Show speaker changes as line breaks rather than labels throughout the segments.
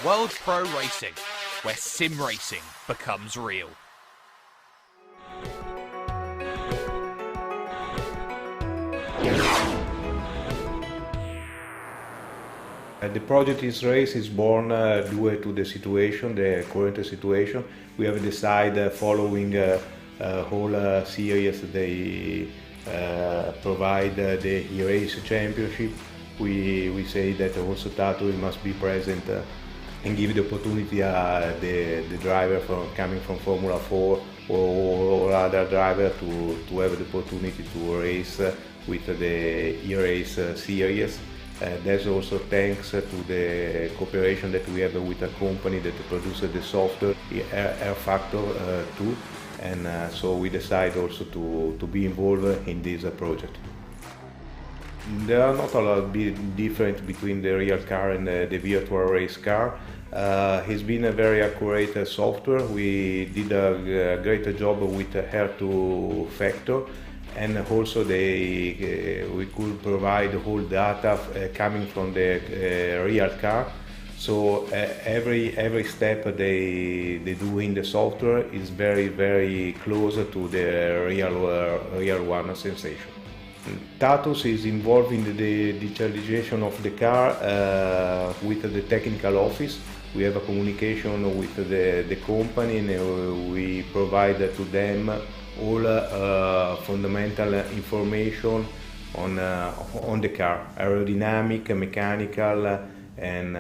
World Pro Racing, where sim racing becomes real.
The project is race is born due to the situation, the current situation. We have decided following whole series they provide the e-race championship. We say that also Tato must be present and give the opportunity the driver coming from Formula 4 or other driver to have the opportunity to race with the e-race series. That's also thanks to the cooperation that we have with a company that produces the software, Air Factor 2, and so we decide also to be involved in this project. There are not a lot of difference between the real car and the virtual race car. It's been a very accurate software. We did a great job with Air 2 Factor. And also we could provide whole data coming from the real car. So every step they do in the software is very close to the real one sensation. Tatus is involved in the digitalization of the car with the technical office. We have a communication with the company, and we provide to them all fundamental information on the car, aerodynamic, mechanical, and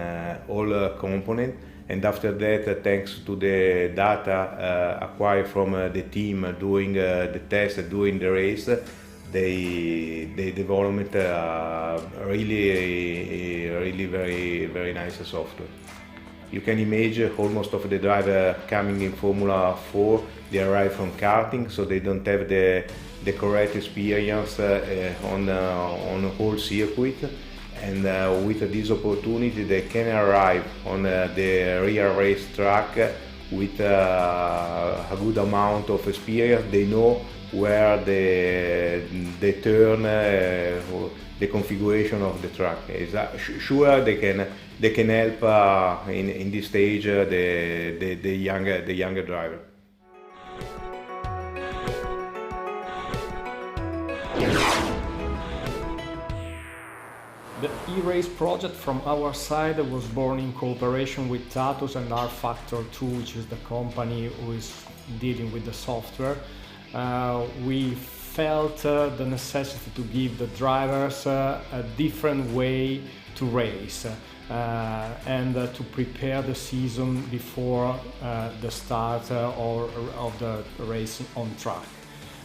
all components. And after that, thanks to the data acquired from the team doing the test, doing the race, they developed really very nice software. You can imagine almost of the driver coming in Formula 4, they arrive from karting, so they don't have the correct experience on the whole circuit. And with this opportunity, they can arrive on the real race track with a good amount of experience. They know where the turn, the configuration of the track is. Sure, they can help in this stage the younger driver.
The e-race project from our side was born in cooperation with Tatus and R Factor 2, which is the company who is dealing with the software. We felt the necessity to give the drivers a different way to race and to prepare the season before the start of the race on track.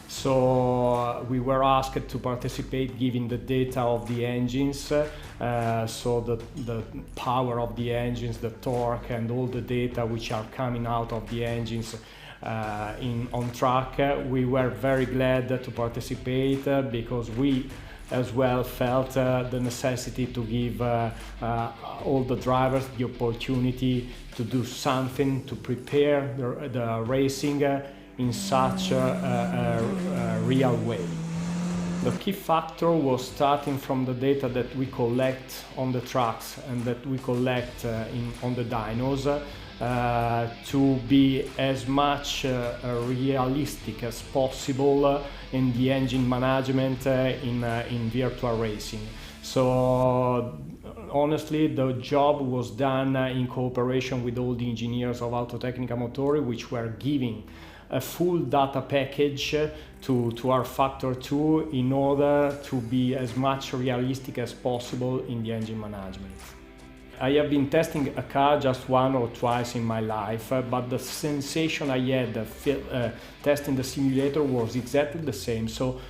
So we were asked to participate giving the data of the engines, so the power of the engines, the torque, and all the data which are coming out of the engines on track. We were very glad to participate because we as well felt the necessity to give all the drivers the opportunity to do something to prepare the racing in such a real way. The key factor was starting from the data that we collect on the tracks and that we collect on the dynos to be as much realistic as possible in the engine management in virtual racing. So honestly, the job was done in cooperation with all the engineers of Autotecnica Motori, which were giving a full data package to our Factor 2 in order to be as much realistic as possible in the engine management. I have been testing a car just one or twice in my life, but the sensation I had testing the simulator was exactly the same. So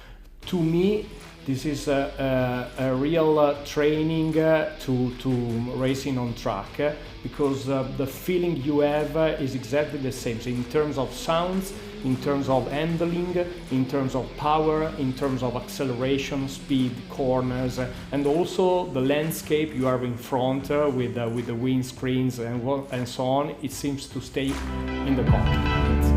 to me, this is a real training to racing on track, because the feeling you have is exactly the same. So in terms of sounds, in terms of handling, in terms of power, in terms of acceleration, speed, corners, and also the landscape you have in front with the windscreens and so on, it seems to stay in the cockpit.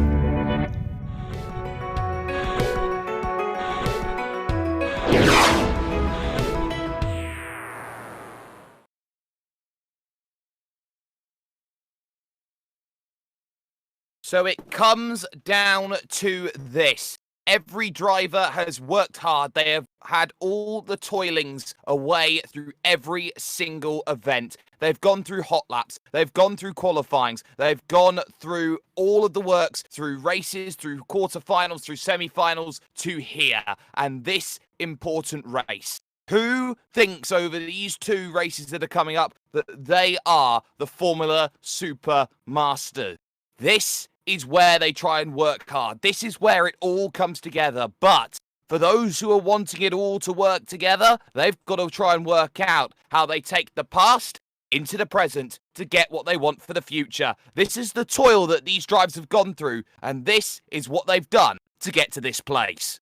So it comes down to this. Every driver has worked hard. They have had all the toilings away through every single event. They've gone through hot laps. They've gone through qualifyings. They've gone through all of the works, through races, through quarterfinals, through semi-finals to here. And this important race. Who thinks over these 2 races that are coming up that they are the Formula Super Masters? This is where they try and work hard. This is where it all comes together. But for those who are wanting it all to work together, they've got to try and work out how they take the past into the present to get what they want for the future. This is the toil that these drivers have gone through, and this is what they've done to get to this place.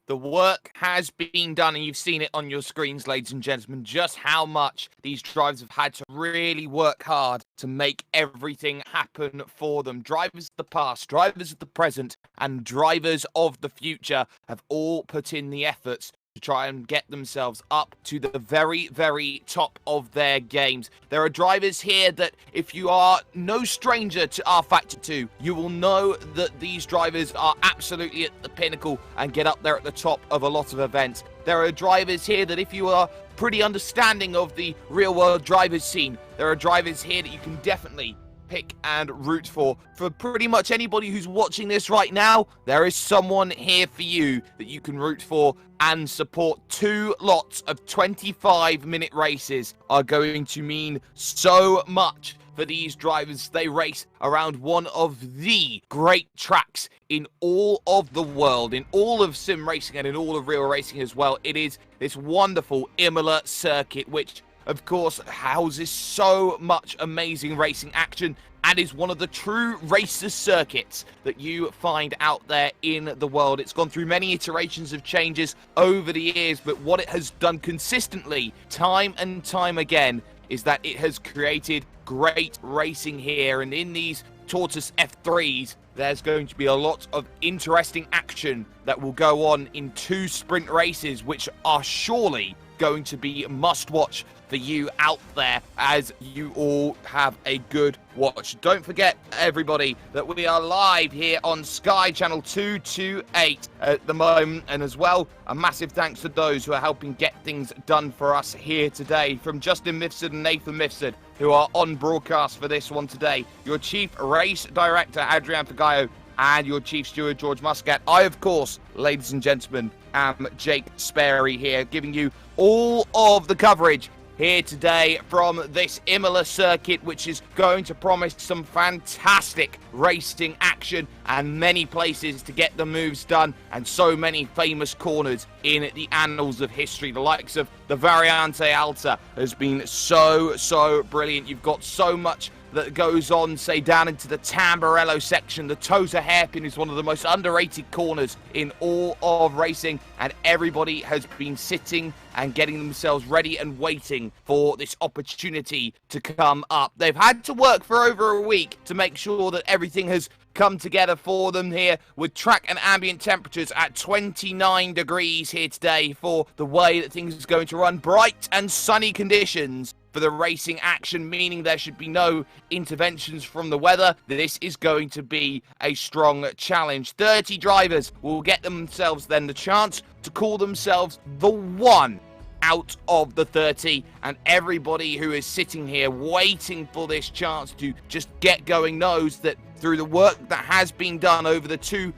The work has been done, and you've seen it on your screens, ladies and gentlemen, just how much these drivers have had to really work hard to make everything happen for them. Drivers of the past, drivers of the present, and drivers of the future have all put in the efforts to try and get themselves up to the very, very top of their games. There are drivers here that, if you are no stranger to R Factor 2, you will know that these drivers are absolutely at the pinnacle and get up there at the top of a lot of events. There are drivers here that, if you are pretty understanding of the real-world drivers scene, there are drivers here that you can definitely pick and root for. For pretty much anybody who's watching this right now, there is someone here for you that you can root for and support. 2 lots of 25-minute races are going to mean so much for these drivers. They race around one of the great tracks in all of the world, in all of sim racing and in all of real racing as well. It is this wonderful Imola circuit, which of course houses so much amazing racing action and is one of the true racer circuits that you find out there in the world. It's gone through many iterations of changes over the years, but what it has done consistently, time and time again, is that it has created great racing here. And in these Tortoise F3s, there's going to be a lot of interesting action that will go on in 2 sprint races, which are surely going to be must-watch for you out there as you all have a good watch. Don't forget, everybody, that we are live here on Sky Channel 228 at the moment, and as well, a massive thanks to those who are helping get things done for us here today, from Justin Mifsud and Nathan Mifsud, who are on broadcast for this one today, your Chief Race Director, Adrian Pagayo, and your Chief Steward, George Muscat. I, of course, ladies and gentlemen, am Jake Sperry here, giving you all of the coverage here today from this Imola circuit, which is going to promise some fantastic racing action and many places to get the moves done, and so many famous corners in the annals of history. The likes of the Variante Alta has been so brilliant. You've got so much that goes on, say, down into the Tamburello section. The Tosa hairpin is one of the most underrated corners in all of racing, and everybody has been sitting and getting themselves ready and waiting for this opportunity to come up. They've had to work for over a week to make sure that everything has come together for them here, with track and ambient temperatures at 29 degrees here today for the way that things is going to run. Bright and sunny conditions for the racing action, meaning there should be no interventions from the weather. This is going to be a strong challenge. 30 drivers will get themselves then the chance to call themselves the one out of the 30, and everybody who is sitting here waiting for this chance to just get going knows that through the work that has been done over the 2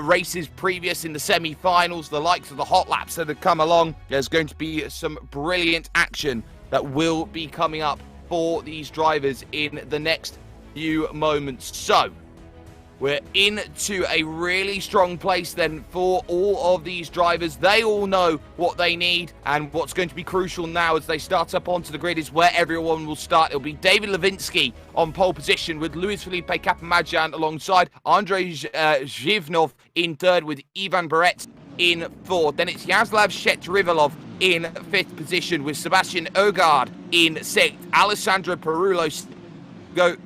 races previous in the semi-finals, the likes of the hot laps that have come along, there's going to be some brilliant action that will be coming up for these drivers in the next few moments. So we're into a really strong place then for all of these drivers. They all know what they need, and what's going to be crucial now as they start up onto the grid is where everyone will start. It'll be David Levinsky on pole position, with Luis Felipe Capamajan alongside Andrei Zhivnov in third, with Ivan Barret in fourth. Then it's Yaslav Shetrivalov in 5th position, with Sebastian Ogard in 6th. Alessandro Perullo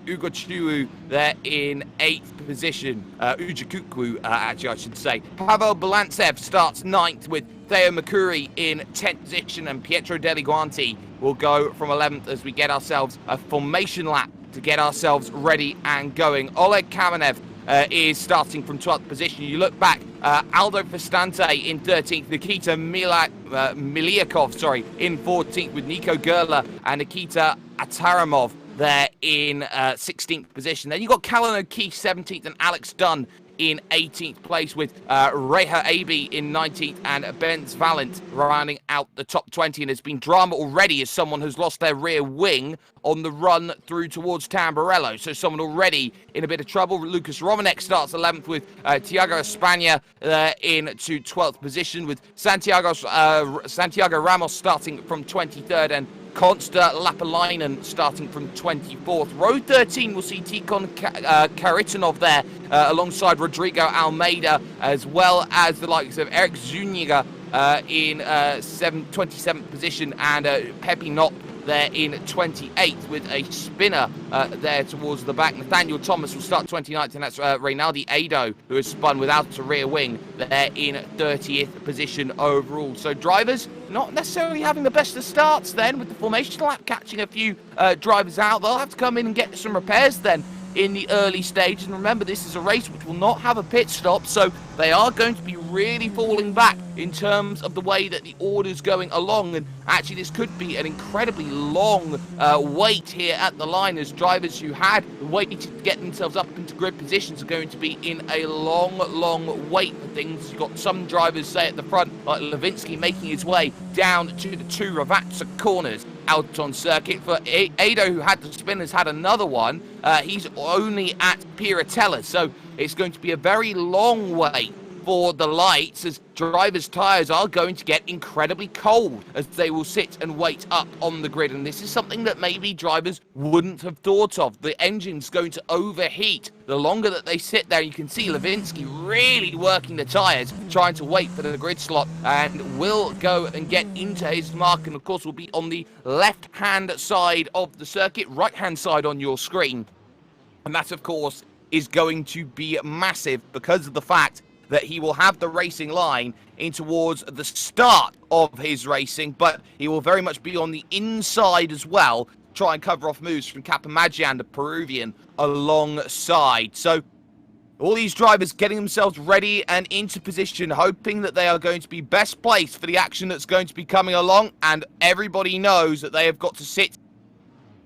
Ugo Chiu there in 8th position. Ujakukwu, actually, I should say. Pavel Balantsev starts 9th, with Theo Makuri in 10th position, and Pietro Deliguanti will go from 11th as we get ourselves a formation lap to get ourselves ready and going. Oleg Kamenev is starting from 12th position. You look back, Aldo Festante in 13th, Nikita Miliakov, in 14th, with Nico Gerler and Nikita Ataramov there in 16th position. Then you've got Callan O'Keefe 17th and Alex Dunn in 18th place, with Reha Abi in 19th and Benz Valent rounding out the top 20. And there's been drama already as someone has lost their rear wing on the run through towards Tamburello. So someone already in a bit of trouble. Lucas Romanek starts 11th, with Tiago Espana into 12th position, with Santiago Ramos starting from 23rd, and Konsta Lapalainen starting from 24th. Row 13 will see Tikon Karitanov there alongside Rodrigo Almeida, as well as the likes of Eric Zuniga in 27th position, and Pepe Knopp there in 28th with a spinner there towards the back. Nathaniel Thomas will start 29th, and that's Reynaldi Ado, who has spun without a rear wing there in 30th position overall. So drivers not necessarily having the best of starts then, with the formation lap catching a few drivers out. They'll have to come in and get some repairs then in the early stages. And remember, this is a race which will not have a pit stop, so they are going to be really falling back in terms of the way that the order's going along. And actually, this could be an incredibly long wait here at the line, as drivers who had waited to get themselves up into grid positions are going to be in a long wait for things. You've got some drivers, say at the front, like Levinsky, making his way down to the two Ravazza corners out on circuit. For Ado, who had the spinners, had another one. He's only at Piratella, so it's going to be a very long wait for the lights, as drivers' tyres are going to get incredibly cold as they will sit and wait up on the grid. And this is something that maybe drivers wouldn't have thought of. The engine's going to overheat the longer that they sit there. You can see Levinsky really working the tyres, trying to wait for the grid slot, and will go and get into his mark, and of course will be on the left-hand side of the circuit, right-hand side on your screen. And that, of course, is going to be massive because of the fact that he will have the racing line in towards the start of his racing, but he will very much be on the inside as well, try and cover off moves from Capamagian, the Peruvian, alongside. So all these drivers getting themselves ready and into position, hoping that they are going to be best placed for the action that's going to be coming along, and everybody knows that they have got to sit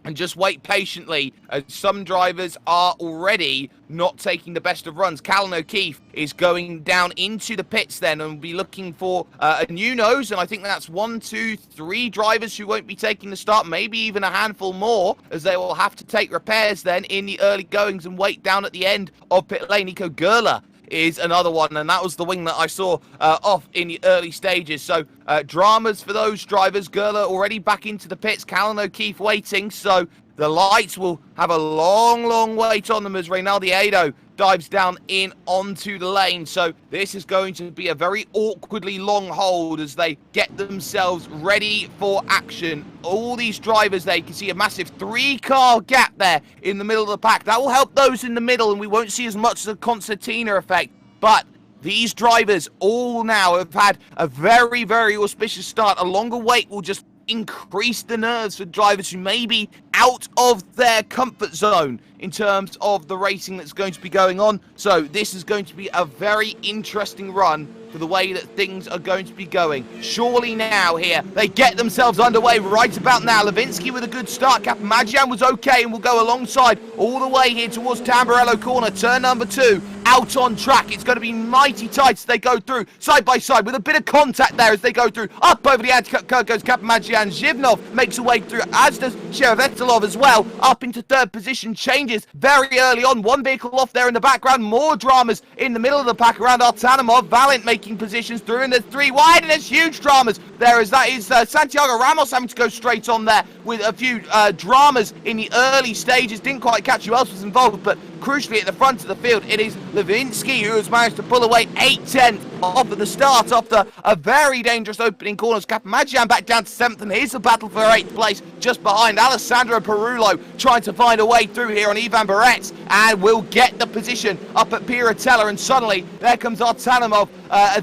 and just wait patiently, as some drivers are already not taking the best of runs. Callan O'Keefe is going down into the pits then, and will be looking for a new nose, and I think that's 1, 2, 3 drivers who won't be taking the start, maybe even a handful more, as they will have to take repairs then in the early goings and wait down at the end of pit lane. Nico Gerler is another one, and that was the wing that I saw off in the early stages. So dramas for those drivers. Gerler already back into the pits, Callan O'Keefe waiting, so the lights will have a long wait on them as Reynaldi Ado dives down in onto the lane. So this is going to be a very awkwardly long hold as they get themselves ready for action. All these drivers there, you can see a massive 3-car gap there in the middle of the pack. That will help those in the middle, and we won't see as much of the concertina effect. But these drivers all now have had a very auspicious start. A longer wait will just increase the nerves for drivers who may be out of their comfort zone in terms of the racing that's going to be going on. So this is going to be a very interesting run for the way that things are going to be going. Surely now here, they get themselves underway right about now. Levinsky with a good start. Capamagian was okay and will go alongside all the way here towards Tamburello corner. Turn number 2, out on track. It's going to be mighty tight as they go through, side by side, with a bit of contact there as they go through. Up over the anti-cut goes Capamagian. Zhivnov makes a way through, as does Sherevetilov as well. Up into 3rd position, changes very early on. One vehicle off there in the background. More dramas in the middle of the pack around Artanimov. Valent making positions through, and there's 3 wide, and there's huge dramas there, as that is Santiago Ramos having to go straight on there with a few dramas in the early stages. Didn't quite catch who else was involved, but crucially at the front of the field, it is Levinsky who has managed to pull away 8/10 off at the start after a very dangerous opening corners. Capamagian back down to 7th, and here's the battle for 8th place just behind. Alessandro Perullo trying to find a way through here on Ivan Barretz, and will get the position up at Piratella, and suddenly there comes Artanimov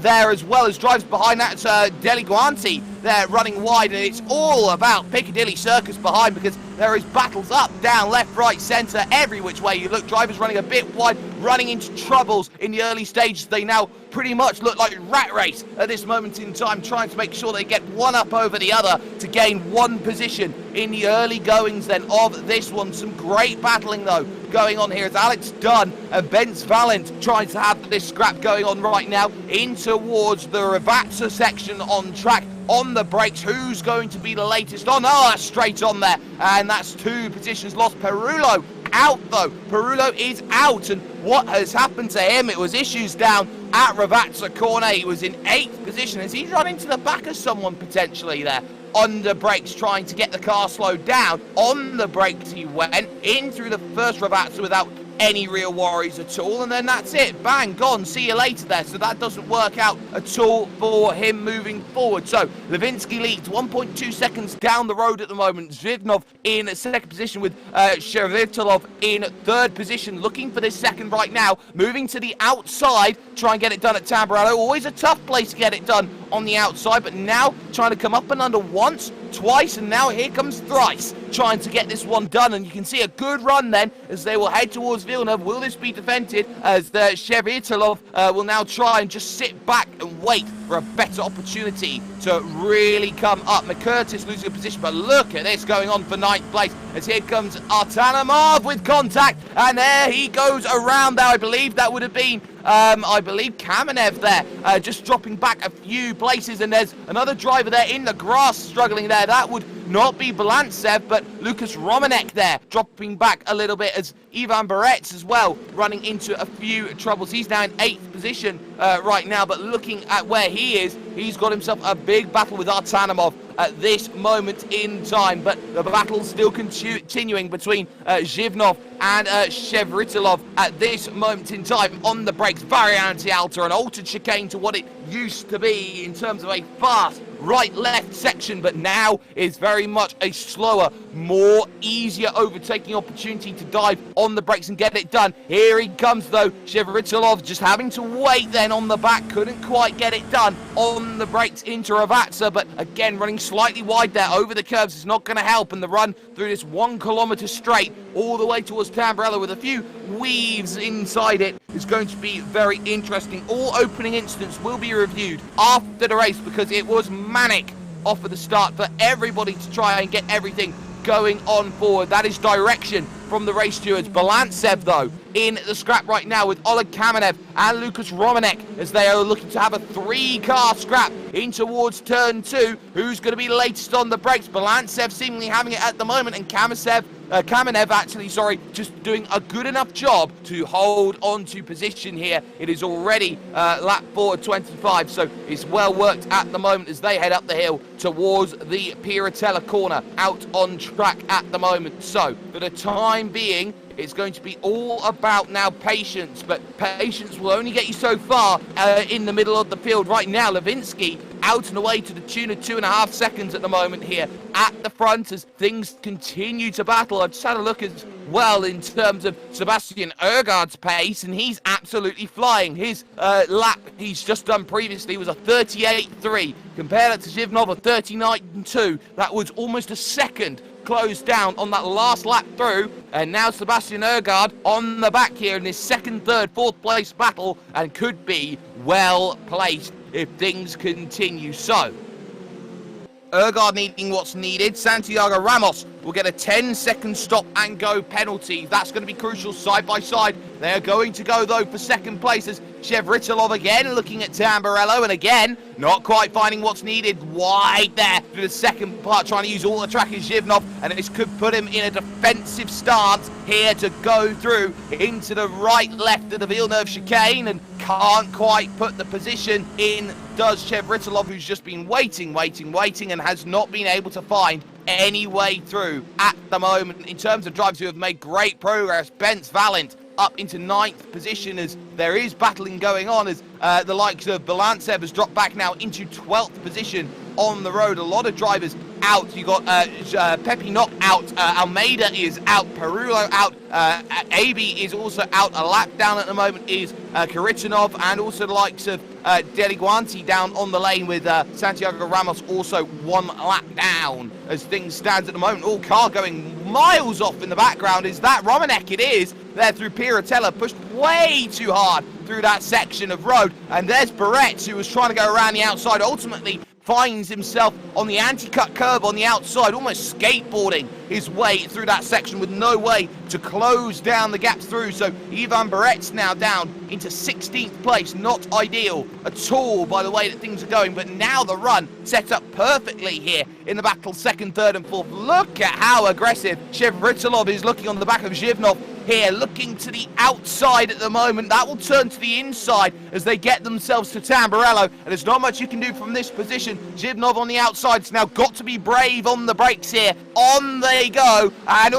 there as well, as drives behind that. It's Deliguanti there running wide, and it's all about Piccadilly Circus behind, because there is battles up, down, left, right, centre, every which way you look. Drivers running a bit wide, running into troubles in the early stages. They now pretty much look like rat race at this moment in time, trying to make sure they get one up over the other to gain one position in the early goings then of this one. Some great battling though going on here as Alex Dunn and Bence Valent trying to have this scrap going on right now in towards the Ravazza section on track. On the brakes, who's going to be the latest on? Oh, that's straight on there, and that's 2 positions lost. Perullo out though. Perullo is out, and what has happened to him. It was issues down at Ravazza corner. He was in 8th position as he run into the back of someone potentially there. On the brakes, trying to get the car slowed down. On the brakes he went in through the first Ravazza without any real worries at all, and then that's it. Bang, gone. See you later there. So that doesn't work out at all for him moving forward. So Levinsky leads 1.2 seconds down the road at the moment. Zhivnov in 2nd position with Shevritilov in 3rd position, looking for this second right now. Moving to the outside, try and get it done at Tamburello. Always a tough place to get it done on the outside, but now trying to come up and under once, twice, and now here comes thrice, trying to get this one done. And you can see a good run then as they will head towards Villeneuve. Will this be defended as the Shevritilov will now try and just sit back and wait for a better opportunity to really come up. McCurtis losing a position, but look at this going on for 9th place as here comes Artanamov with contact, and there he goes around there. I believe that would have been Kamenev there, just dropping back a few places, and there's another driver there in the grass struggling there. That would not be Balantsev, but Lucas Romanek there, dropping back a little bit, as Ivan Barets as well, running into a few troubles. He's now in 8th position right now, but looking at where he is, he's got himself a big battle with Artanamov at this moment in time, but the battle's still continuing between Zhivnov and Shevritilov at this moment in time. On the brakes, very anti-alter, an altered chicane to what it used to be in terms of a fast right-left section, but now is very much a slower, more easier overtaking opportunity to dive on the brakes and get it done. Here he comes though, Shevritilov just having to wait then on the back, couldn't quite get it done on the brakes into Ravazza, but again running slightly wide there over the curves is not going to help, and the run through this 1 kilometer straight all the way towards Tamburello with a few weaves inside it is going to be very interesting. All opening incidents will be reviewed after the race because it was manic off at the start for everybody to try and get everything going on forward. That is direction from the race stewards. Balantsev though in the scrap right now with Oleg Kamenev and Lucas Romanek as they are looking to have a 3-car scrap in towards turn 2. Who's going to be latest on the brakes? Balantsev seemingly having it at the moment, and Kamenev actually, just doing a good enough job to hold on to position here. It is already lap 4:25, so it's well worked at the moment as they head up the hill towards the Piratella corner, out on track at the moment. So for the time being, it's going to be all about now patience, but patience will only get you so far in the middle of the field. Right now, Levinsky out and away to the tune of 2.5 seconds at the moment here at the front as things continue to battle. I've just had a look as well in terms of Sebastian Ergaard's pace, and he's absolutely flying. His lap he's just done previously was a 38.3. Compare that to Zhivnov, a 39.2. That was almost a second closed down on that last lap through, and now Sebastian Ergaard on the back here in this 2nd, 3rd, 4th place battle, and could be well placed if things continue. So Ergaard needing what's needed. Santiago Ramos will get a 10-second stop and go penalty. That's going to be crucial side by side. They are going to go though for 2nd place as Shevritilov again looking at Tamburello, and again not quite finding what's needed wide there for the 2nd part, trying to use all the track as Zhivnov, and this could put him in a defensive stance here to go through into the right left of the Villeneuve chicane, and can't quite put the position in does Shevritilov, who's just been waiting and has not been able to find any way through at the moment. In terms of drivers who have made great progress, Bence Valent up into 9th position as there is battling going on, as the likes of Balantsev has dropped back now into 12th position on the road. A lot of drivers out. You got Pepe Knock out, Almeida is out, Perullo out, AB is also out. A lap down at the moment is Karitanov, and also the likes of Deliguanti down on the lane with Santiago Ramos also 1 lap down as things stands at the moment. All car going miles off in the background. Is that Romanek? It is. There through Piratella, pushed way too hard through that section of road, and there's Barretts, who was trying to go around the outside, ultimately finds himself on the anti-cut curb on the outside, almost skateboarding his way through that section with no way to close down the gaps through. So Ivan Barretts now down into 16th place. Not ideal at all by the way that things are going, but now the run set up perfectly here in the battle 2nd, 3rd and 4th. Look at how aggressive Shevritilov is looking on the back of Zhivnov here, looking to the outside at the moment. That will turn to the inside as they get themselves to Tamburello, and there's not much you can do from this position. Zhivnov on the outside has now got to be brave on the brakes here. On they go, and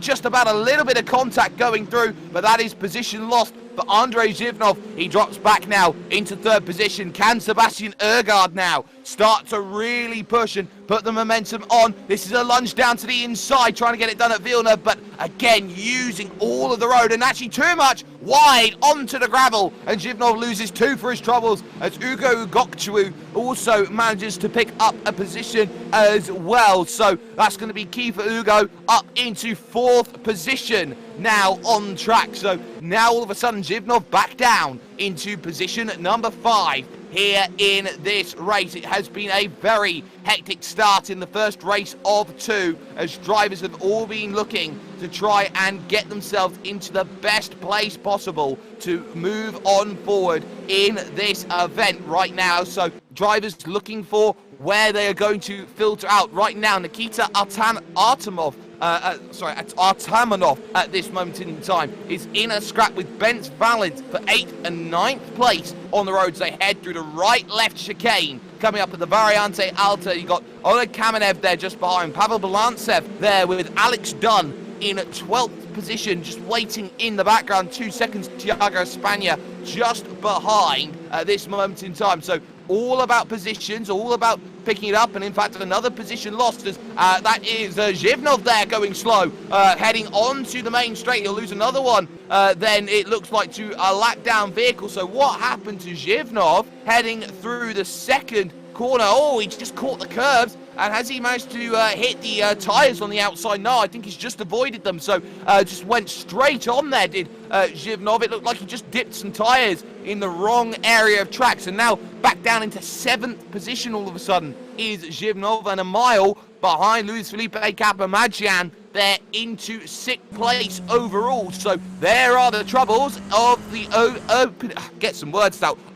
just about a little bit of contact going through, but that is position lost for Andrei Zhivnov. He drops back now into third position. Can Sebastian Ergaard now start to really push and put the momentum on? This is a lunge down to the inside, trying to get it done at Villeneuve, but again, using all of the road, and actually too much wide onto the gravel, and Zhivnov loses 2 for his troubles as Ugo Ugokchu also manages to pick up a position as well. So that's going to be key for Ugo, up into 4th position now on track. So now all of a sudden Zhivnov back down into position number 5 here in this race. It has been a very hectic start in the first race of 2, as drivers have all been looking to try and get themselves into the best place possible to move on forward in this event right now. So drivers looking for where they are going to filter out right now. Nikita Artamonov at this moment in time is in a scrap with Bence Valent for 8th and 9th place on the roads. They head through the right-left chicane. Coming up at the Variante Alta, you got Oleg Kamenev there just behind, Pavel Balantsev there with Alex Dunn in 12th position, just waiting in the background. 2 seconds, Thiago Spagna just behind at this moment in time. So all about positions, all about picking it up, and in fact another position lost as that is Zhivnov there going slow, heading onto the main straight. He'll lose another one then it looks like to a lap down vehicle. So what happened to Zhivnov heading through the second corner? Oh, he just caught the curbs. And has he managed to hit the tyres on the outside? No, I think he's just avoided them. So just went straight on there, did Zhivnov. It looked like he just dipped some tyres in the wrong area of tracks. And now back down into 7th position all of a sudden is Zhivnov, and a mile behind Luis Felipe Capamagian. They're into 6th place overall. So there are the troubles of the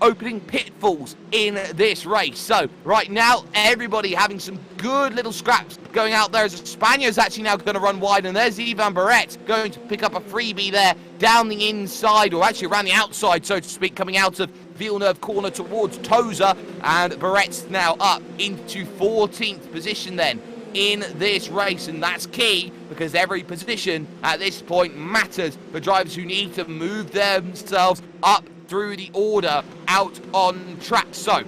opening pitfalls in this race. So right now, everybody having some good little scraps going out there, as Spania's actually now going to run wide, and there's Ivan Barrett going to pick up a freebie there down the inside, or actually around the outside, so to speak, coming out of Villeneuve corner towards Toza, and Barrett's now up into 14th position then in this race, and that's key because every position at this point matters for drivers who need to move themselves up through the order out on track. So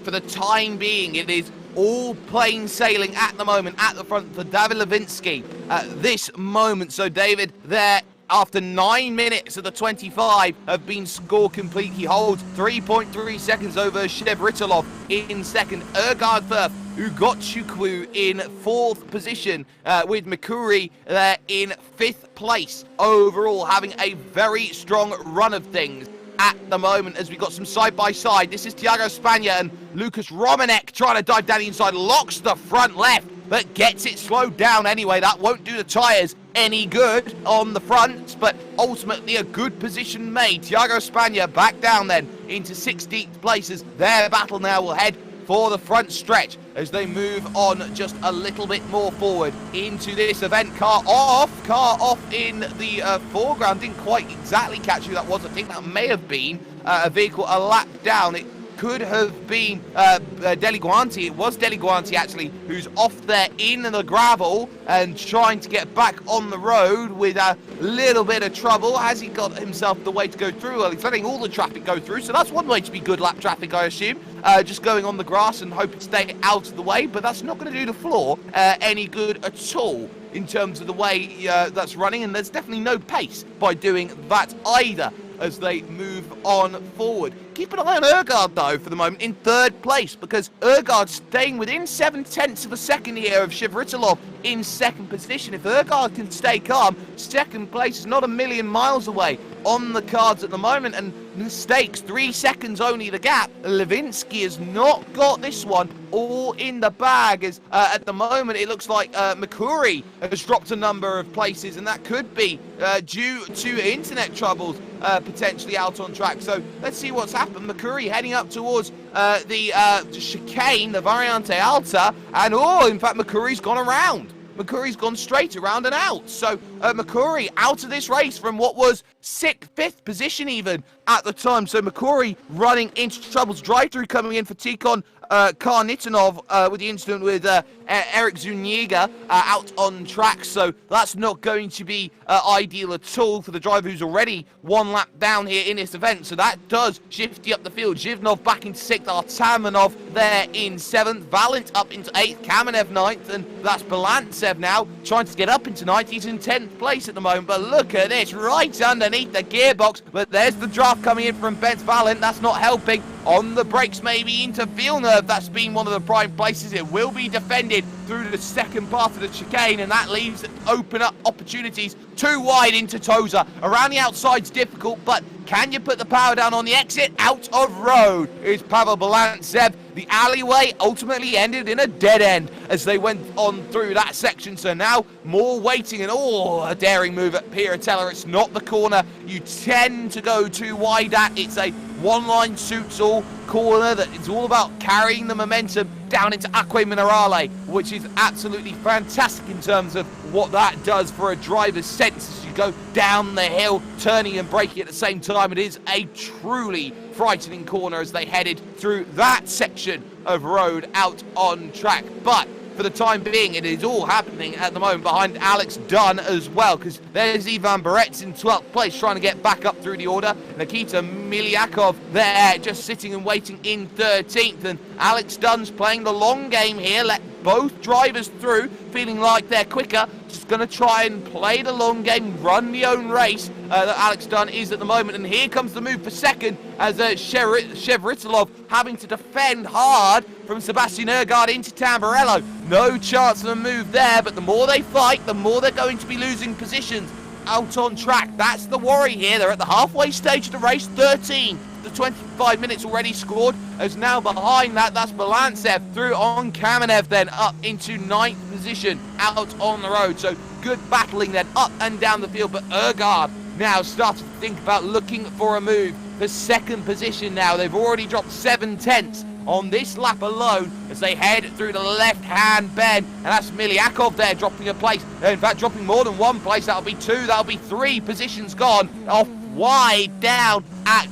for the time being, it is all plain sailing at the moment at the front for David Levinsky at this moment. So David there, after 9 minutes of the 25 have been score complete. He holds 3.3 seconds over Shevritilov in second. Ergaard third. Ugotchukwu in 4th position with Mikuri there in 5th place overall, having a very strong run of things at the moment as we got some side-by-side. This is Thiago Spagna and Lucas Romanek trying to dive down the inside, locks the front left, but gets it slowed down anyway. That won't do the tyres any good on the fronts, but ultimately a good position made. Thiago Spagna back down then into 16th place as their battle now will head for the front stretch as they move on just a little bit more forward into this event. Car off in the foreground. Didn't quite exactly catch who that was. I think that may have been a vehicle a lap down. It could have been Deliguanti. It was Deliguanti actually who's off there in the gravel and trying to get back on the road with a little bit of trouble. Has he got himself the way to go through? Well, he's letting all the traffic go through, so that's one way to be good lap traffic, I assume. Just going on the grass and hoping to stay out of the way, but that's not going to do the floor any good at all in terms of the way that's running, and there's definitely no pace by doing that either as they move on forward. Keep an eye on Ergaard, though, for the moment, in 3rd place, because Ergaard's staying within 7/10 of a second here of Shevritilov in 2nd position. If Ergaard can stay calm, 2nd place is not a million miles away on the cards at the moment, and mistakes, 3 seconds only the gap. Levinsky has not got this one all in the bag, as at the moment it looks like Mikuri has dropped a number of places, and that could be due to internet troubles potentially out on track. So let's see what's happened. Mikuri heading up towards the chicane, the Variante Alta, and in fact Mikuri's gone around. McCurry's gone straight around and out. So McCurry out of this race from what was fifth position even at the time. So McCurry running into troubles. Drive-through coming in for Tikhon Karnitinov with the incident with Eric Zuniga out on track. So that's not going to be ideal at all for the driver who's already one lap down here in this event. So that does shifty up the field. Zhivnov back into 6th, Artamanov there in 7th, Valent up into 8th, Kamenev 9th, and that's Balantsev now trying to get up into 9th. He's in 10th place at the moment, but look at this, right underneath the gearbox. But there's the draft coming in from Benz Valent. That's not helping. On the brakes maybe into Villeneuve. That's been one of the prime places. It will be defended through the second part of the chicane, and that leaves open up opportunities too wide into Toza. Around the outside's difficult, but can you put the power down on the exit? Out of road is Pavel Balantsev. The alleyway ultimately ended in a dead end as they went on through that section. So now more waiting, and a daring move at Piratella. It's not the corner you tend to go too wide at. It's a one-line suits-all corner that is all about carrying the momentum down into Acque Minerale, which is absolutely fantastic in terms of what that does for a driver's sense as you go down the hill, turning and braking at the same time. It is a truly frightening corner as they headed through that section of road out on track. But for the time being, it is all happening at the moment behind Alex Dunn as well, because there's Ivan Barets in 12th place trying to get back up through the order. Nikita Miliakov there just sitting and waiting in 13th, and Alex Dunn's playing the long game here, let both drivers through, feeling like they're quicker, just going to try and play the long game, run the own race that Alex Dunn is at the moment. And here comes the move for second as Shevritilov having to defend hard from Sebastian Ergaard into Tamburello. No chance of a move there, but the more they fight, the more they're going to be losing positions out on track. That's the worry here. They're at the halfway stage of the race, 13. The 25 minutes already scored, as now behind that's Balantsev through on Kamenev, then up into 9th position out on the road. So good battling then up and down the field, but Ergaard now starts to think about looking for a move. The second position now, they've already dropped 7/10 on this lap alone as they head through the left-hand bend, and that's Miliakov there dropping a place. In fact, dropping more than one place. That'll be 2, that'll be 3 positions gone off wide down at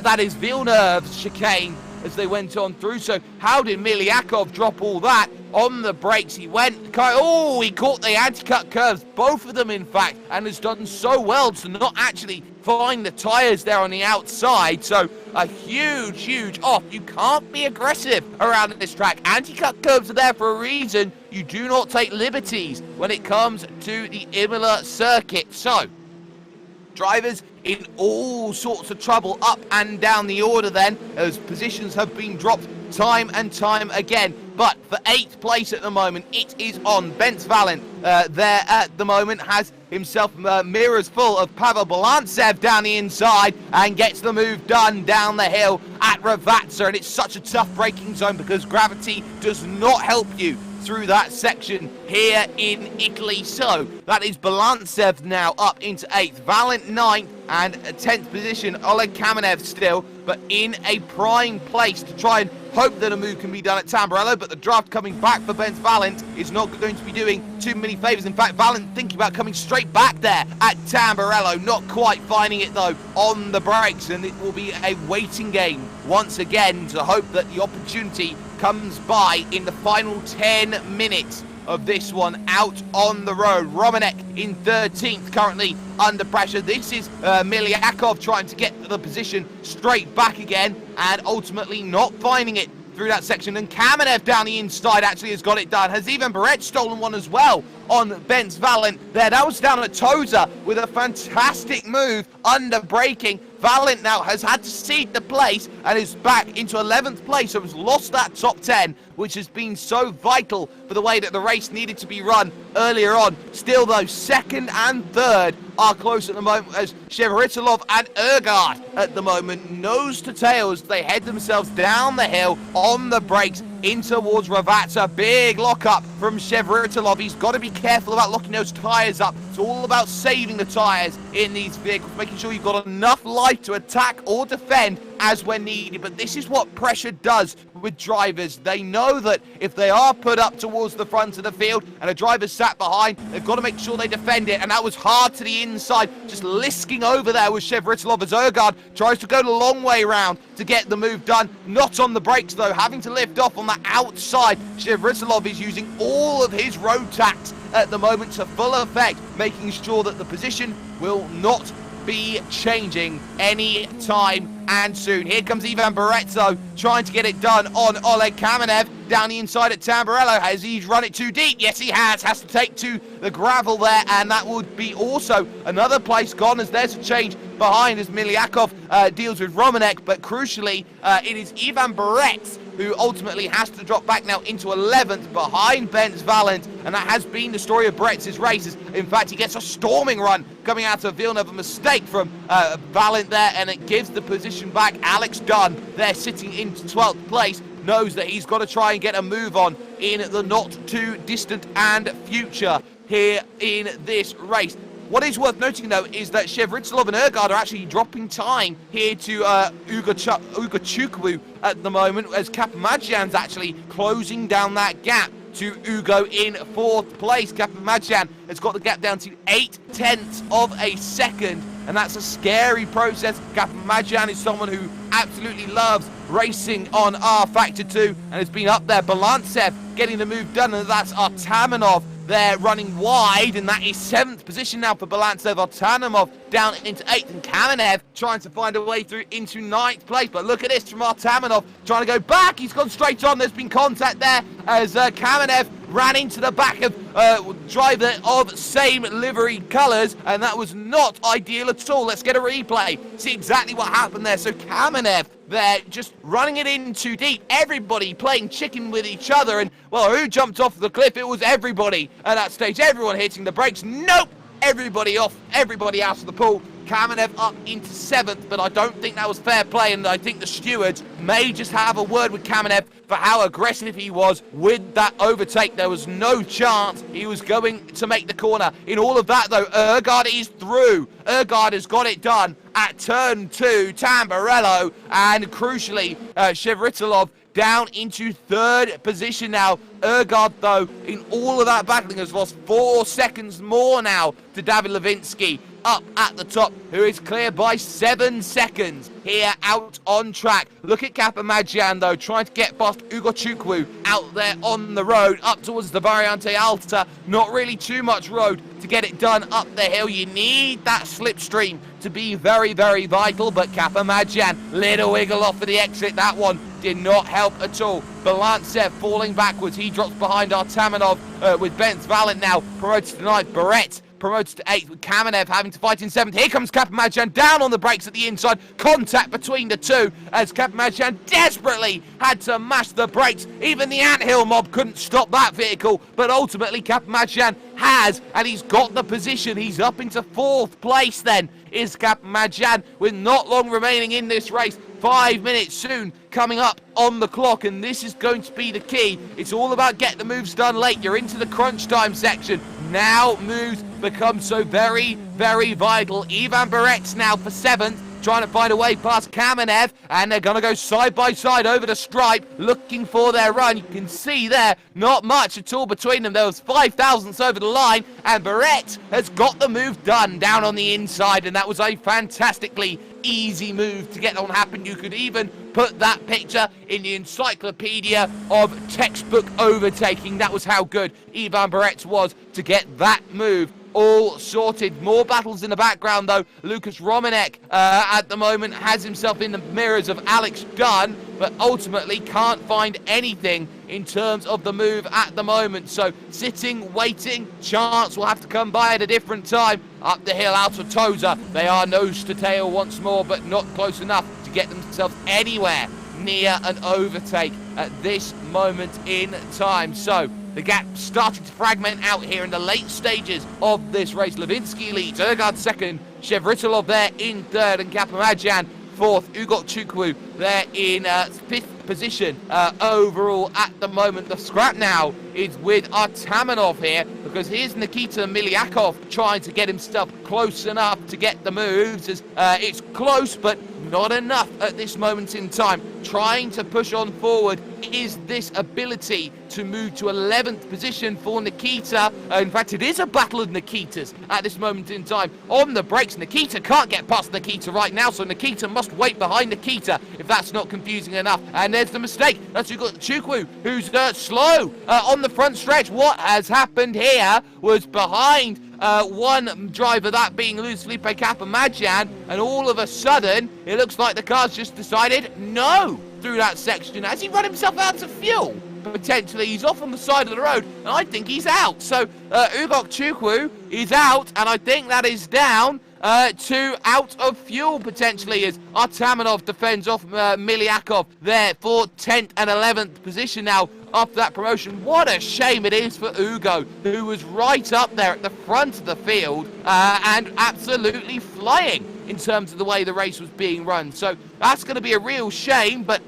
that is Villeneuve's chicane as they went on through. So how did Miliakov drop all that? On the brakes he went. He caught the anti-cut curves, both of them in fact, and has done so well to not actually find the tyres there on the outside. So a huge off. You can't be aggressive around this track. Anti-cut curves are there for a reason. You do not take liberties when it comes to the Imola circuit. So drivers in all sorts of trouble up and down the order then, as positions have been dropped time and time again. But for 8th place at the moment, it is on Benz Valent. There at the moment has himself mirrors full of Pavel Balantsev down the inside and gets the move done down the hill at Ravazza. And it's such a tough braking zone because gravity does not help you through that section here in Italy. So that is Balantsev now up into 8th, Valent 9th, and 10th position Oleg Kamenev still, but in a prime place to try and hope that a move can be done at Tamburello. But the draft coming back for Benz Valent is not going to be doing too many favours. In fact, Valent thinking about coming straight back there at Tamburello, not quite finding it though on the brakes, and it will be a waiting game once again to hope that the opportunity comes by in the final 10 minutes of this one out on the road. Romanek in 13th, currently under pressure. This is Miliakov trying to get the position straight back again and ultimately not finding it through that section. And Kamenev down the inside actually has got it done. Has even Barrett stolen one as well on Benz Valent there. That was down at Toza with a fantastic move under braking. Valent now has had to cede the place and is back into 11th place, so has lost that top 10, which has been so vital for the way that the race needed to be run earlier on. Still though, 2nd and 3rd are close at the moment as Shevritilov and Ergaard at the moment nose to tail as they head themselves down the hill on the brakes in towards Ravazza. Big lock-up from Shevritilov. He's got to be careful about locking those tyres up. It's all about saving the tyres in these vehicles, making sure you've got enough life to attack or defend as when needed. But this is what pressure does with drivers. They know that if they are put up towards the front of the field and a driver's sat behind, they've got to make sure they defend it. And that was hard to the inside, just lisking over there with Shevritilov as Ergaard tries to go the long way round to get the move done. Not on the brakes though, having to lift off on the outside. Shevritilov is using all of his road tax at the moment to full effect, making sure that the position will not be changing any time and soon. Here comes Ivan Barretto trying to get it done on Oleg Kamenev down the inside at Tamburello. Has he run it too deep? Yes, he has to take to the gravel there, and that would be also another place gone as there's a change behind as Miliakov deals with Romanek, but crucially it is Ivan Barretto who ultimately has to drop back now into 11th behind Benz Valent, and that has been the story of Brett's races. In fact, he gets a storming run coming out of Villeneuve, a mistake from Valent there, and it gives the position back. Alex Dunn there sitting in 12th place, knows that he's got to try and get a move on in the not too distant and future here in this race. What is worth noting, though, is that Shevritilov and Ergaard are actually dropping time here to Ugo Chukwu at the moment, as Kapamadzian's actually closing down that gap to Ugo in 4th place. Kapamadzian has got the gap down to 0.8 of a second, and that's a scary process. Kapamadzian is someone who absolutely loves racing on R Factor 2 and has been up there. Balantsev getting the move done, and that's Artamanov there running wide, and that is 7th position now for Balantsev. Artamanov down into 8th, and Kamenev trying to find a way through into 9th place. But look at this from Artamanov trying to go back. He's gone straight on. There's been contact there as Kamenev ran into the back of driver of same livery colours, and that was not ideal at all. Let's get a replay, see exactly what happened there. So Kamenev there just running it in too deep, everybody playing chicken with each other, and well, who jumped off the cliff? It was everybody at that stage, everyone hitting the brakes. Nope, everybody off, everybody out of the pool. Kamenev up into 7th, but I don't think that was fair play, and I think the stewards may just have a word with Kamenev for how aggressive he was with that overtake. There was no chance he was going to make the corner. In all of that, though, Ergaard is through. Ergaard has got it done at turn 2, Tamburello, and crucially, Shevritilov down into 3rd position now. Ergaard, though, in all of that battling, has lost 4 seconds more now to David Levinsky up at the top, who is clear by 7 seconds here out on track. Look at Kapamadzian, though, trying to get past Ugo Chukwu out there on the road up towards the Variante Alta. Not really too much road to get it done up the hill. You need that slipstream to be very, very vital, but Kapamadzian, little wiggle off for the exit. That one did not help at all. Balantsev falling backwards. He drops behind Artamanov with Benz Valent now promoted to 9th. Barrett promoted to 8th, with Kamenev having to fight in 7th. Here comes Kapamadzian down on the brakes at the inside. Contact between the two as Kapamadzian desperately had to mash the brakes. Even the anthill mob couldn't stop that vehicle, but ultimately Kapamadzian has, and he's got the position. He's up into 4th place then, is Kapamadzian, with not long remaining in this race. 5 minutes soon coming up on the clock, and this is going to be the key. It's all about getting the moves done late. You're into the crunch time section. Now moves become so very, very vital. Ivan Barret's now for 7th, trying to find a way past Kamenev, and they're going to go side by side over the stripe, looking for their run. You can see there, not much at all between them. There was 5 thousandths over the line, and Barrett has got the move done down on the inside, and that was a fantastically easy move to get on happen. You could even put that picture in the encyclopedia of textbook overtaking. That was how good Ivan Barrett was to get that move all sorted. More battles in the background, though. Lucas Romanek at the moment has himself in the mirrors of Alex Dunn, but ultimately can't find anything in terms of the move at the moment. So sitting, waiting, chance will have to come by at a different time. Up the hill out of Toza, they are nose to tail once more, but not close enough to get themselves anywhere near an overtake at this moment in time. So the gap starting to fragment out here in the late stages of this race. Levinsky leads, Ergaard 2nd, Shevritilov there in 3rd, and Kapamadzian 4th. Ugo Chukwu there in 5th position overall at the moment. The scrap now is with Artamanov here, because here's Nikita Miliakov trying to get himself close enough to get the moves. As it's close, but not enough at this moment in time. Trying to push on forward is this ability to move to 11th position for Nikita. In fact, it is a battle of Nikitas at this moment in time. On the brakes, Nikita can't get past Nikita right now, so Nikita must wait behind Nikita, if that's not confusing enough. And there's the mistake. That's Chukwu, who's slow on the front stretch. What has happened here was behind one driver, that being Luis Felipe Capamagian, and all of a sudden, it looks like the car's just decided no through that section. Has he run himself out of fuel? Potentially, he's off on the side of the road, and I think he's out. So, Ugok Chukwu is out, and I think that is down to out of fuel, potentially, as Artamanov defends off Miliakov there for 10th and 11th position now after that promotion. What a shame it is for Ugo, who was right up there at the front of the field and absolutely flying in terms of the way the race was being run. So that's going to be a real shame, but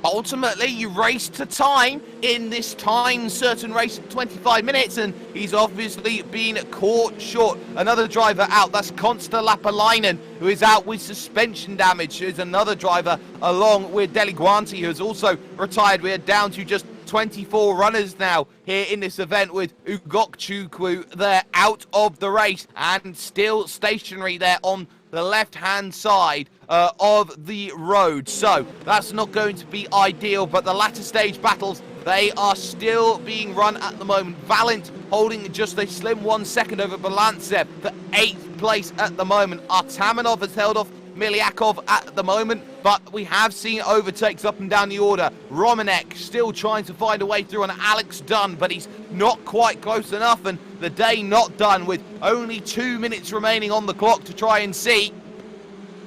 ultimately, you race to time in this time-certain race of 25 minutes, and he's obviously been caught short. Another driver out, that's Konsta Lapalainen, who is out with suspension damage. There's another driver along with Deliguanti, who has also retired. We're down to just 24 runners now here in this event, with Ugok Chukwu there out of the race and still stationary there on the left-hand side of the road. So that's not going to be ideal, but the latter stage battles, they are still being run at the moment. Valent holding just a slim 1 second over Balantsev for 8th place at the moment. Artamanov has held off Miliakov at the moment, but we have seen overtakes up and down the order. Romanek still trying to find a way through on Alex Dunn, but he's not quite close enough, and the day not done with only 2 minutes remaining on the clock to try and see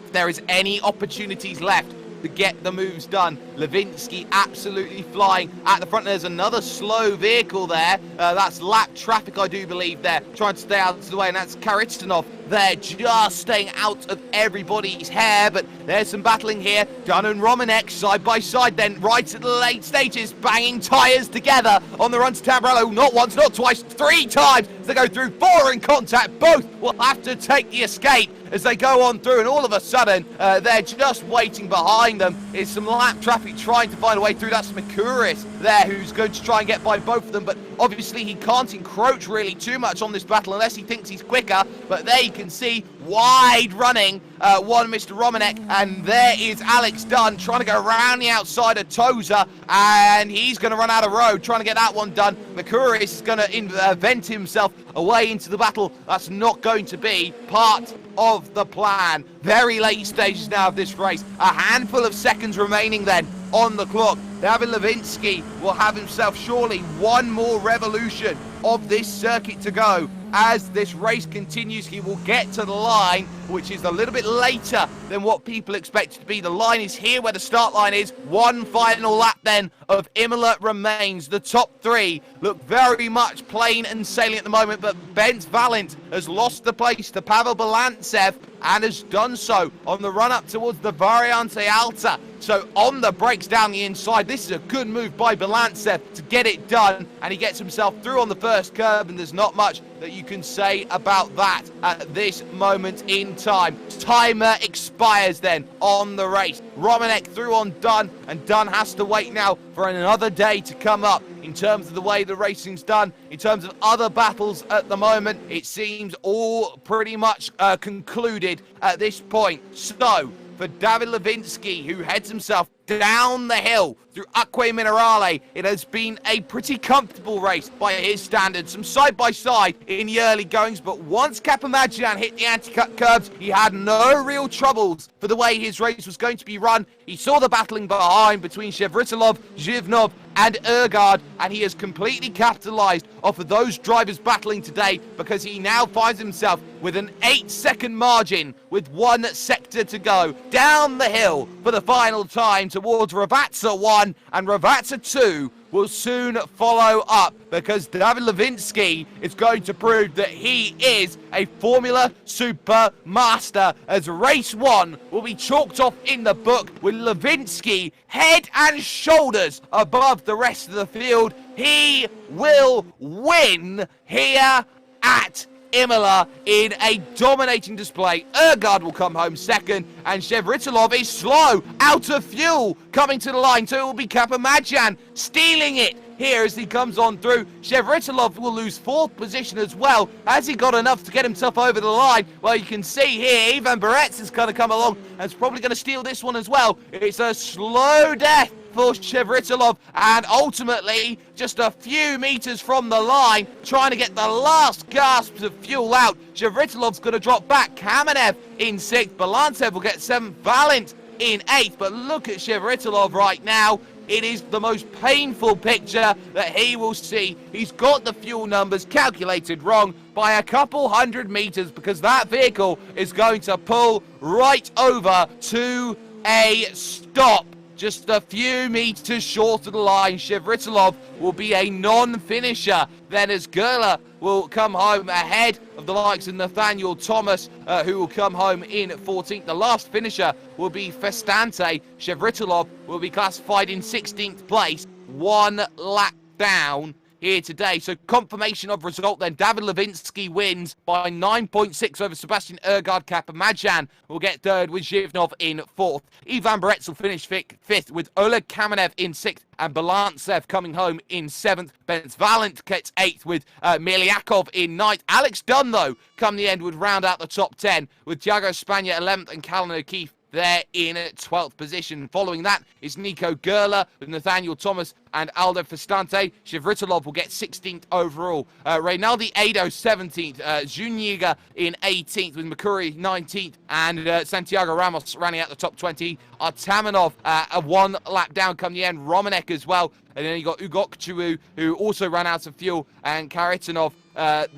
if there is any opportunities left to get the moves done. Levinsky absolutely flying at the front. There's another slow vehicle there. That's lap traffic, I do believe, there, trying to stay out of the way, and that's Karistanov there, just staying out of everybody's hair. But there's some battling here. Dunn and Romanek side by side, then right at the late stages, banging tyres together on the run to Tamburello. Not once, not twice, 3 times as they go through. 4 in contact. Both will have to take the escape as they go on through, and all of a sudden they're just waiting behind them. It's some lap traffic trying to find a way through. That's Makuris there, who's going to try and get by both of them, but obviously he can't encroach really too much on this battle unless he thinks he's quicker. But there you can see, wide running one Mr. Romanek, and there is Alex Dunn trying to go around the outside of Toza, and he's going to run out of road trying to get that one done. Makuris is going to vent himself away into the battle. That's not going to be part of the plan. Very late stages now of this race. A handful of seconds remaining then on the clock. David Levinsky will have himself surely one more revolution of this circuit to go. As this race continues, he will get to the line, which is a little bit later than what people expect it to be. The line is here where the start line is. One final lap then of Imola remains. The top 3 look very much plain and sailing at the moment, but Bent Valent has lost the place to Pavel Balantsev and has done so on the run up towards the Variante Alta. So on the brakes down the inside, this is a good move by Balantsev to get it done, and he gets himself through on the first curve, and there's not much that you can say about that at this moment in time. Timer expires then on the race. Romanek through on Dunn, and Dunn has to wait now for another day to come up. In terms of the way the racing's done, in terms of other battles at the moment, it seems all pretty much concluded at this point. So, for David Levinsky, who heads himself down the hill through Acque Minerale, it has been a pretty comfortable race by his standards. Some side-by-side in the early goings, but once Capamagian hit the anti-cut curbs, he had no real troubles for the way his race was going to be run. He saw the battling behind between Shevritilov, Zhivnov, and Ergard, and he has completely capitalized off of those drivers battling today, because he now finds himself with an 8-second margin with 1 sector to go down the hill for the final time towards Ravazza 1, and Ravazza 2 will soon follow up, because David Levinsky is going to prove that he is a Formula Super Master, as race 1 will be chalked off in the book with Levinsky head and shoulders above the rest of the field. He will win here at Imola in a dominating display. Ergaard will come home second, and Shevritilov is slow, out of fuel, coming to the line, so it will be Kapamajan stealing it here as he comes on through. Shevritilov will lose fourth position as well. Has he got enough to get himself over the line? Well, you can see here, Ivan Barets is going to come along and is probably going to steal this one as well. It's a slow death for Shevritilov, and ultimately just a few meters from the line, trying to get the last gasps of fuel out. Shevritov's going to drop back. Kamenev in 6th, Balantsev will get 7th, Valent in 8th, but look at Shevritilov right now. It is the most painful picture that he will see. He's got the fuel numbers calculated wrong by a couple hundred meters, because that vehicle is going to pull right over to a stop. Just a few meters short of the line. Shevritilov will be a non-finisher. Then as Gerler will come home ahead of the likes of Nathaniel Thomas, who will come home in 14th. The last finisher will be Festante. Shevritilov will be classified in 16th place, 1 lap down here today. So confirmation of result then. David Levinsky wins by 9.6 over Sebastian Ergaard. Kapamajan will get 3rd with Zhivnov in 4th. Ivan Barets will finish 5th with Oleg Kamenev in 6th and Balantsev coming home in 7th. Benz Valent gets 8th with Miliakov in 9th. Alex Dunn, though, come the end, would round out the top 10 with Thiago Spagna 11th and Callan O'Keefe there in 12th position. Following that is Nico Gerler with Nathaniel Thomas and Aldo Festante. Shevritilov will get 16th overall. Reynaldi Ado 17th. Zuniga in 18th with Makuri 19th. And Santiago Ramos running out the top 20. Artamanov a 1 lap down come the end. Romanek as well. And then you got Ugokchuru, who also ran out of fuel, and Karitanov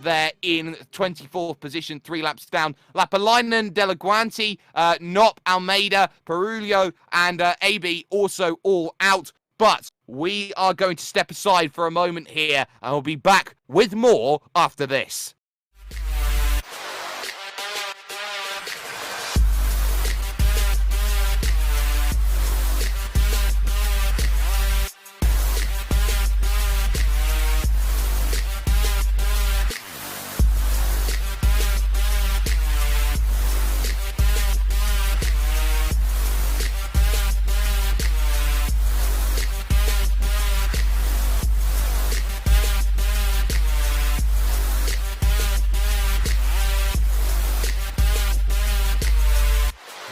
there in 24th position, 3 laps down. Lapalainen, Delaguanti, Nop, Almeida, Perulio, and AB also all out. But we are going to step aside for a moment here, and we'll be back with more after this.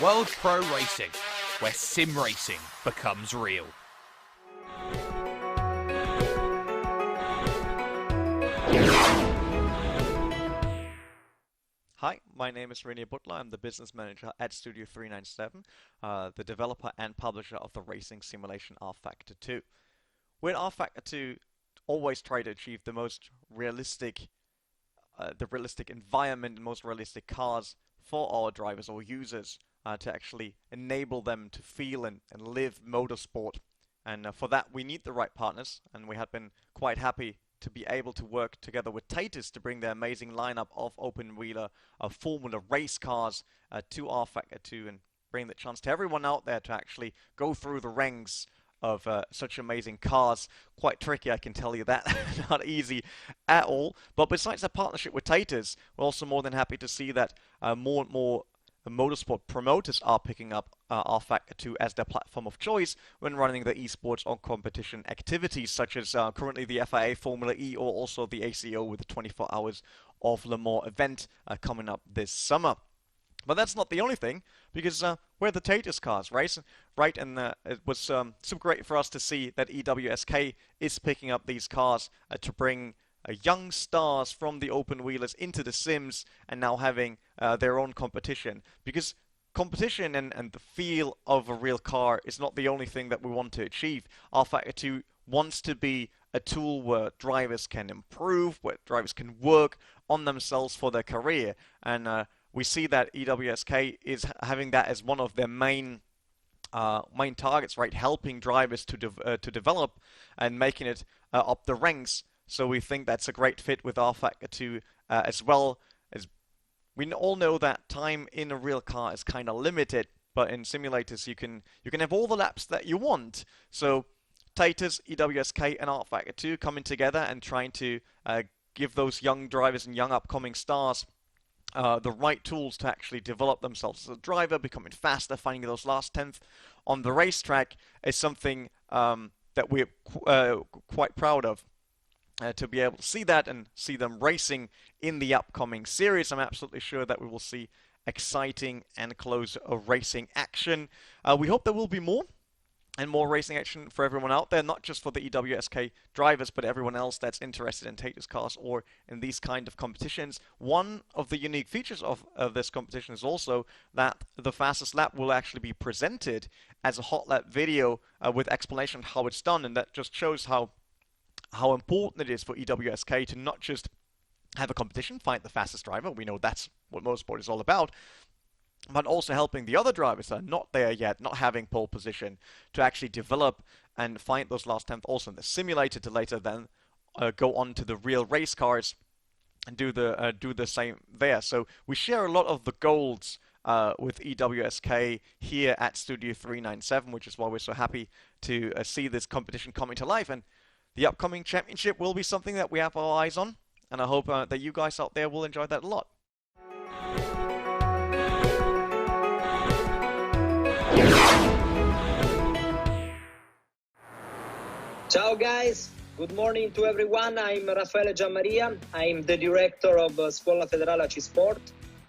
World Pro Racing, where sim racing becomes real.
Hi, my name is Rainier Butler. I'm the business manager at Studio 397, the developer and publisher of the racing simulation rFactor 2. With rFactor 2, always try to achieve the most realistic, environment, the most realistic cars for our drivers or users, to actually enable them to feel and live motorsport. And for that, we need the right partners, and we have been quite happy to be able to work together with Titus to bring their amazing lineup of open-wheeler Formula race cars to rFactor 2 and bring the chance to everyone out there to actually go through the ranks of such amazing cars. Quite tricky, I can tell you that. Not easy at all. But besides that partnership with Titus, we're also more than happy to see that more and more motorsport promoters are picking up rFactor 2 as their platform of choice when running the esports or competition activities, such as currently the FIA Formula E, or also the ACO with the 24 Hours of Le Mans event coming up this summer. But that's not the only thing, because we're the Titus cars, right? And it was so great for us to see that EWSK is picking up these cars to bring young stars from the open wheelers into the sims, and now having their own competition. Because competition and the feel of a real car is not the only thing that we want to achieve. rFactor 2 wants to be a tool where drivers can improve, where drivers can work on themselves for their career. And we see that EWSK is having that as one of their main targets, right? Helping drivers to develop and making it up the ranks. So we think that's a great fit with rFactor 2 as well. As we all know that time in a real car is kind of limited, but in simulators you can have all the laps that you want. So Titus, EWSK, and rFactor 2 coming together and trying to give those young drivers and young upcoming stars the right tools to actually develop themselves as a driver, becoming faster, finding those last tenth on the racetrack is something that we're quite proud of. To be able to see that and see them racing in the upcoming series, I'm absolutely sure that we will see exciting and close racing action. We hope there will be more and more racing action for everyone out there, not just for the EWSK drivers, but everyone else that's interested in Taters cars or in these kind of competitions. One of the unique features of this competition is also that the fastest lap will actually be presented as a hot lap video with explanation of how it's done, and that just shows how important it is for EWSK to not just have a competition, find the fastest driver. We know that's what motorsport is all about, but also helping the other drivers that are not there yet, not having pole position, to actually develop and find those last tenth also in the simulator to later then go on to the real race cars and do the same there. So we share a lot of the goals with EWSK here at Studio 397, which is why we're so happy to see this competition coming to life. And the upcoming championship will be something that we have our eyes on, and I hope that you guys out there will enjoy that a lot.
Ciao guys, good morning to everyone. I'm Raffaele Gianmaria. I'm the director of Scuola Federale AC Sport,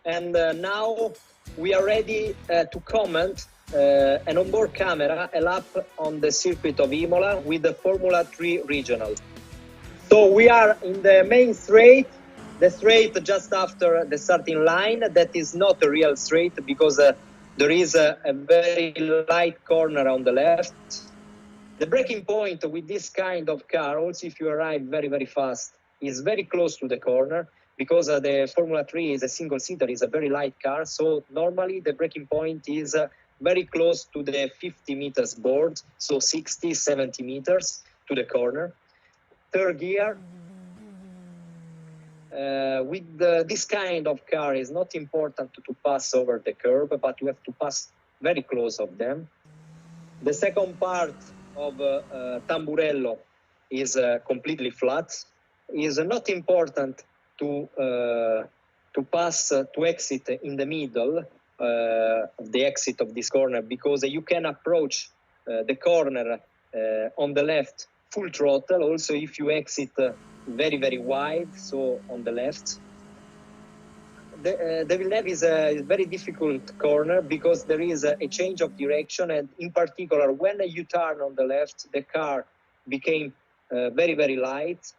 and now we are ready to comment an onboard camera, a lap on the circuit of Imola with the Formula 3 Regional. So we are in the main straight, the straight just after the starting line. That is not a real straight because there is a very light corner on the left. The braking point with this kind of car, also if you arrive very, very fast, is very close to the corner because the Formula 3 is a single-seater, is a very light car. So normally the braking point is very close to the 50 meters board, so 60, 70 meters to the corner. Third gear, with this kind of car, it's not important to pass over the curb, but you have to pass very close of them. The second part of Tamburello is completely flat. It is not important to pass to exit in the middle of the exit of this corner because you can approach the corner on the left full throttle. Also, if you exit very, very wide, so on the left. The Villeneuve is a very difficult corner because there is a change of direction, and in particular, when you turn on the left, the car became very, very light.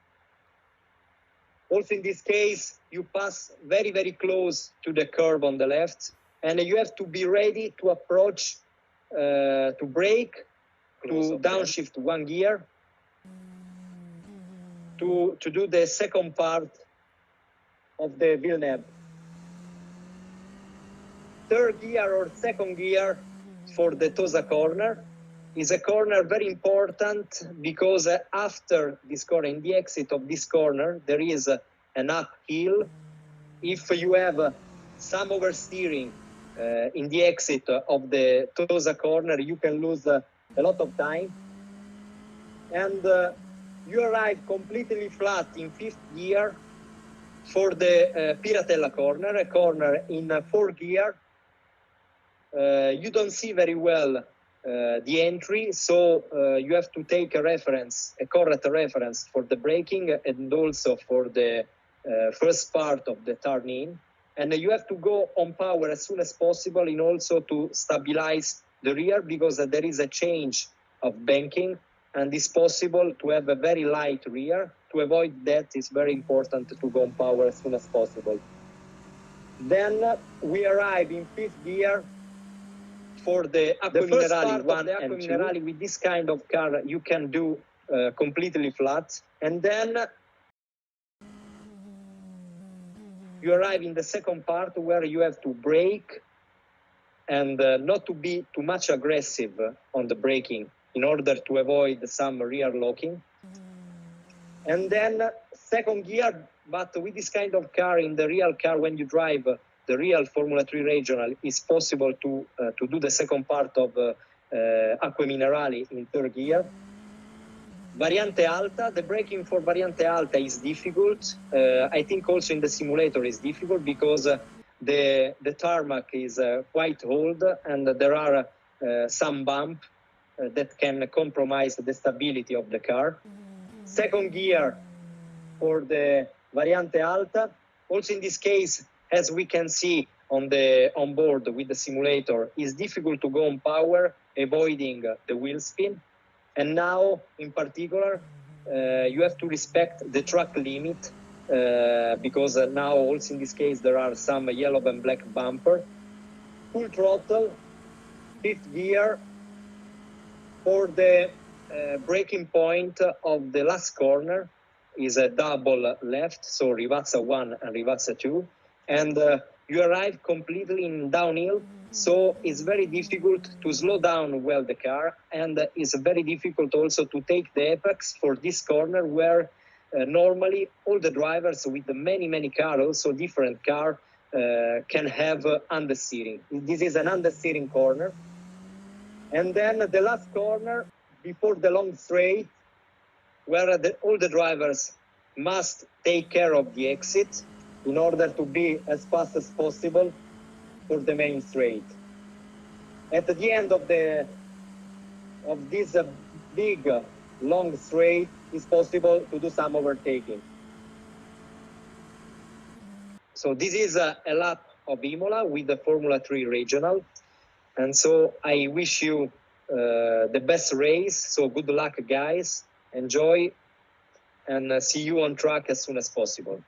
Also, in this case, you pass very, very close to the curb on the left, and you have to be ready to approach, to brake, to downshift one gear, to do the second part of the Villeneuve. Third gear or second gear for the Tosa corner is a corner very important because after this corner, in the exit of this corner, there is an uphill. If you have some oversteering in the exit of the Tosa corner, you can lose a lot of time. And you arrive completely flat in fifth gear for the Piratella corner, a corner in fourth gear. You don't see very well the entry, so you have to take a reference, a correct reference for the braking and also for the first part of the turn-in. And you have to go on power as soon as possible in also to stabilize the rear because there is a change of banking and it's possible to have a very light rear. To avoid that, it's very important to go on power as soon as possible. Then we arrive in fifth gear for the Acque Minerali 1 and 2. With this kind of car, you can do completely flat. And then you arrive in the second part where you have to brake and not to be too much aggressive on the braking in order to avoid some rear locking. And then second gear, but with this kind of car, in the real car, when you drive the real Formula 3 regional, it's possible to do the second part of Acque Minerali in third gear. Variante Alta, the braking for Variante Alta is difficult. I think also in the simulator is difficult because the tarmac is quite old and there are some bumps that can compromise the stability of the car. Second gear for the Variante Alta. Also in this case, as we can see on board with the simulator, it's difficult to go on power, avoiding the wheel spin. And now, in particular, you have to respect the track limit because now also in this case there are some yellow and black bumper. Full throttle, fifth gear. For the braking point of the last corner is a double left, so Rivazza 1 and Rivazza 2. And you arrive completely in downhill, so it's very difficult to slow down well the car, and it's very difficult also to take the apex for this corner where normally all the drivers with the many cars, also different car, can have understeering. This is an understeering corner. And then the last corner before the long straight, where all the drivers must take care of the exit in order to be as fast as possible for the main straight. At the end of this big long straight, it's possible to do some overtaking. So this is a lap of Imola with the Formula 3 regional. And so I wish you the best race. So good luck, guys. Enjoy and see you on track as soon as possible.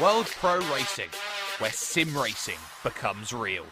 World Pro Racing, where sim racing becomes real.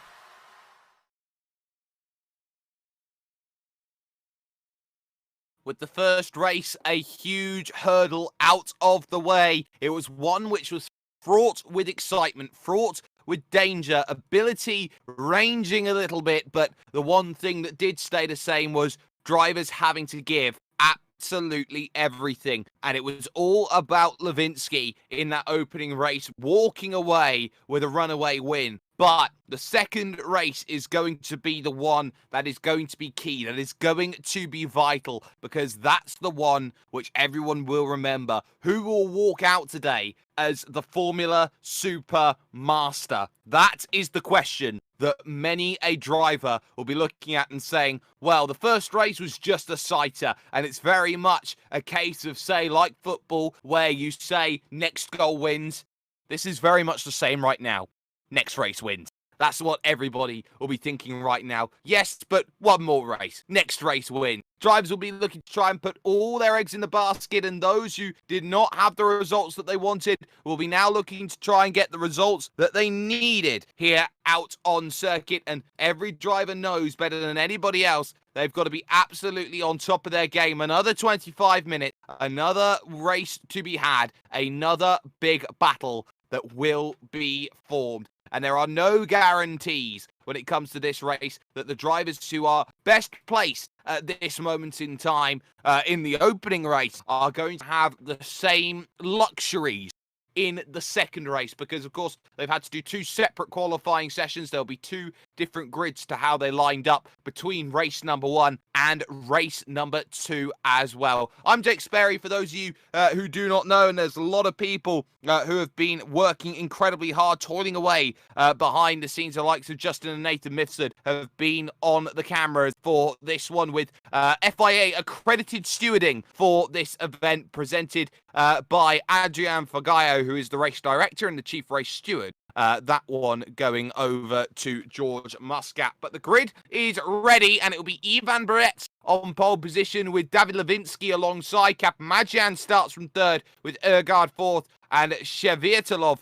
With the first race, a huge hurdle out of the way. It was one which was fraught with excitement, fraught with danger, ability ranging a little bit, but the one thing that did stay the same was drivers having to give absolutely everything. And it was all about Lewinsky in that opening race, walking away with a runaway win. But the second race is going to be the one that is going to be key, that is going to be vital, because that's the one which everyone will remember. Who will walk out today as the Formula Super Master? That is the question that many a driver will be looking at and saying, well, the first race was just a sighter, and it's very much a case of, say, like football, where you say next goal wins. This is very much the same right now. Next race wins. That's what everybody will be thinking right now. Yes, but one more race. Next race win. Drivers will be looking to try and put all their eggs in the basket, and those who did not have the results that they wanted will be now looking to try and get the results that they needed here out on circuit. And every driver knows better than anybody else they've got to be absolutely on top of their game. Another 25 minutes, another race to be had, another big battle that will be formed. And there are no guarantees when it comes to this race that the drivers who are best placed at this moment in time in the opening race are going to have the same luxuries in the second race, because of course they've had to do two separate qualifying sessions. There'll be two different grids to how they lined up between race number 1 and race number 2 as well. I'm Jake Sperry, for those of you who do not know, and there's a lot of people who have been working incredibly hard, toiling away behind the scenes. The likes of Justin and Nathan Mifsud have been on the cameras for this one, with FIA accredited stewarding for this event, presented by Adrian Fagaio, who is the race director and the chief race steward. That one going over to George Muscat. But the grid is ready, and it will be Ivan Barretz on pole position with David Lewinsky alongside. Kapmajian starts from third with Ergaard fourth. and Shevyetelov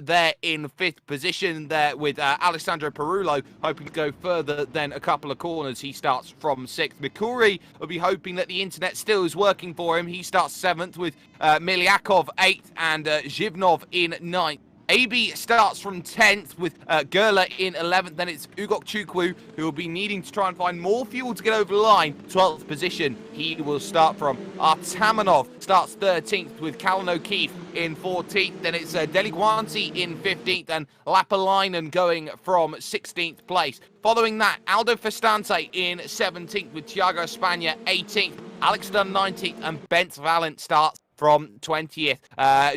there in 5th position there with Alessandro Perullo hoping to go further than a couple of corners. He starts from 6th. Mikuri will be hoping that the internet still is working for him. He starts 7th with Miliakov 8th and Zhivnov in 9th. AB starts from 10th with Gerla in 11th. Then it's Ugok Chukwu who will be needing to try and find more fuel to get over the line. 12th position he will start from. Artamanov starts 13th with Callan O'Keefe in 14th. Then it's Deliguanti in 15th and Lapalainen going from 16th place. Following that, Aldo Festante in 17th with Thiago Espana 18th. Alex Dunn 19th and Bent Valent starts from 20th.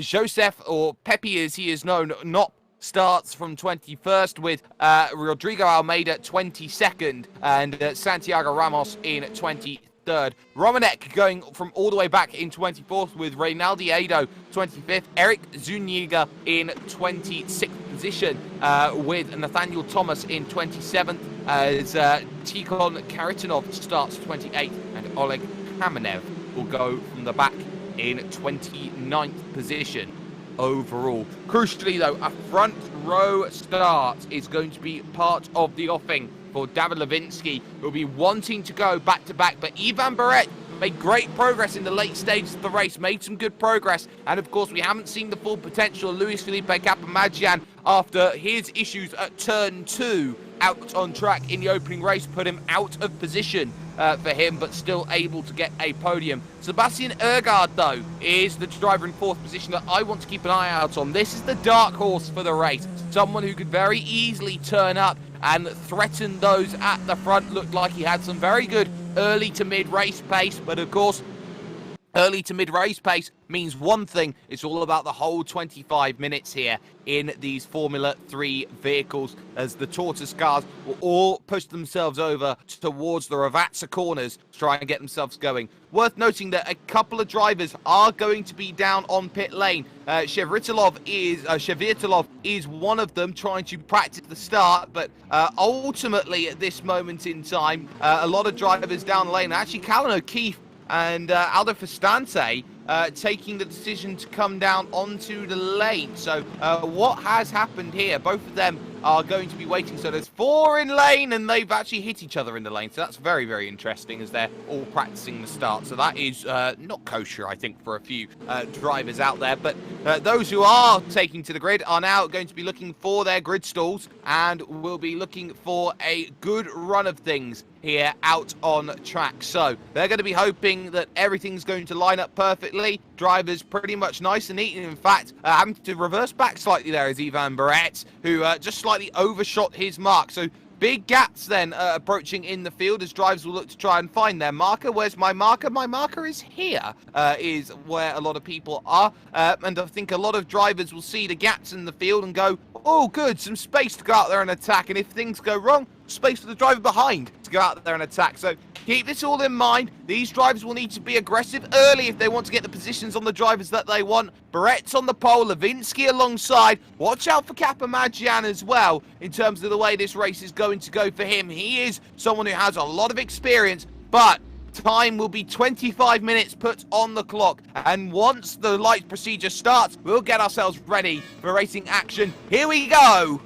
Joseph, or Pepe as he is known, not starts from 21st with Rodrigo Almeida 22nd and Santiago Ramos in 23rd. Romanek going from all the way back in 24th with Reynaldi Ado 25th. Eric Zuniga in 26th position with Nathaniel Thomas in 27th as Tikhon Karitanov starts 28th and Oleg Kamenev will go from the back in 29th position overall. Crucially though, a front row start is going to be part of the offing for David Levinsky, who will be wanting to go back-to-back, but Ivan Barret made great progress in the late stages of the race, made some good progress, and of course we haven't seen the full potential of Luis Felipe Capamagian after his issues at turn 2 out on track in the opening race put him out of position for him, but still able to get a podium. Sebastian Ergaard, though, is the driver in 4th position that I want to keep an eye out on. This is the dark horse for the race. Someone who could very easily turn up and threaten those at the front. Looked like he had some very good early to mid-race pace, but of course, early to mid-race pace means one thing. It's all about the whole 25 minutes here in these Formula 3 vehicles as the Tortoise cars will all push themselves over towards the Ravazza corners to try and get themselves going. Worth noting that a couple of drivers are going to be down on pit lane. Shevyetelov is one of them, trying to practice the start, but ultimately at this moment in time, a lot of drivers down the lane. Actually, Callan O'Keefe and Aldo Festante taking the decision to come down onto the lane. So what has happened here? Both of them are going to be waiting. So there's 4 in lane and they've actually hit each other in the lane. So that's very, very interesting as they're all practicing the start. So that is not kosher, I think, for a few drivers out there. But those who are taking to the grid are now going to be looking for their grid stalls and will be looking for a good run of things here out on track. So they're going to be hoping that everything's going to line up perfectly. Drivers pretty much nice and neat. And in fact, having to reverse back slightly there is Ivan Barret, who just slightly overshot his mark. So big gaps then approaching in the field as drivers will look to try and find their marker. Where's my marker? My marker is here, is where a lot of people are. And I think a lot of drivers will see the gaps in the field and go, oh, good, some space to go out there and attack. And if things go wrong, space for the driver behind to go out there and attack. So keep this all in mind. These drivers will need to be aggressive early if they want to get the positions on the drivers that they want. Barrett's on the pole, Levinsky alongside. Watch out for Capamagian as well in terms of the way this race is going to go for him. He is someone who has a lot of experience, but time will be 25 minutes put on the clock. And once the light procedure starts, we'll get ourselves ready for racing action. Here we go.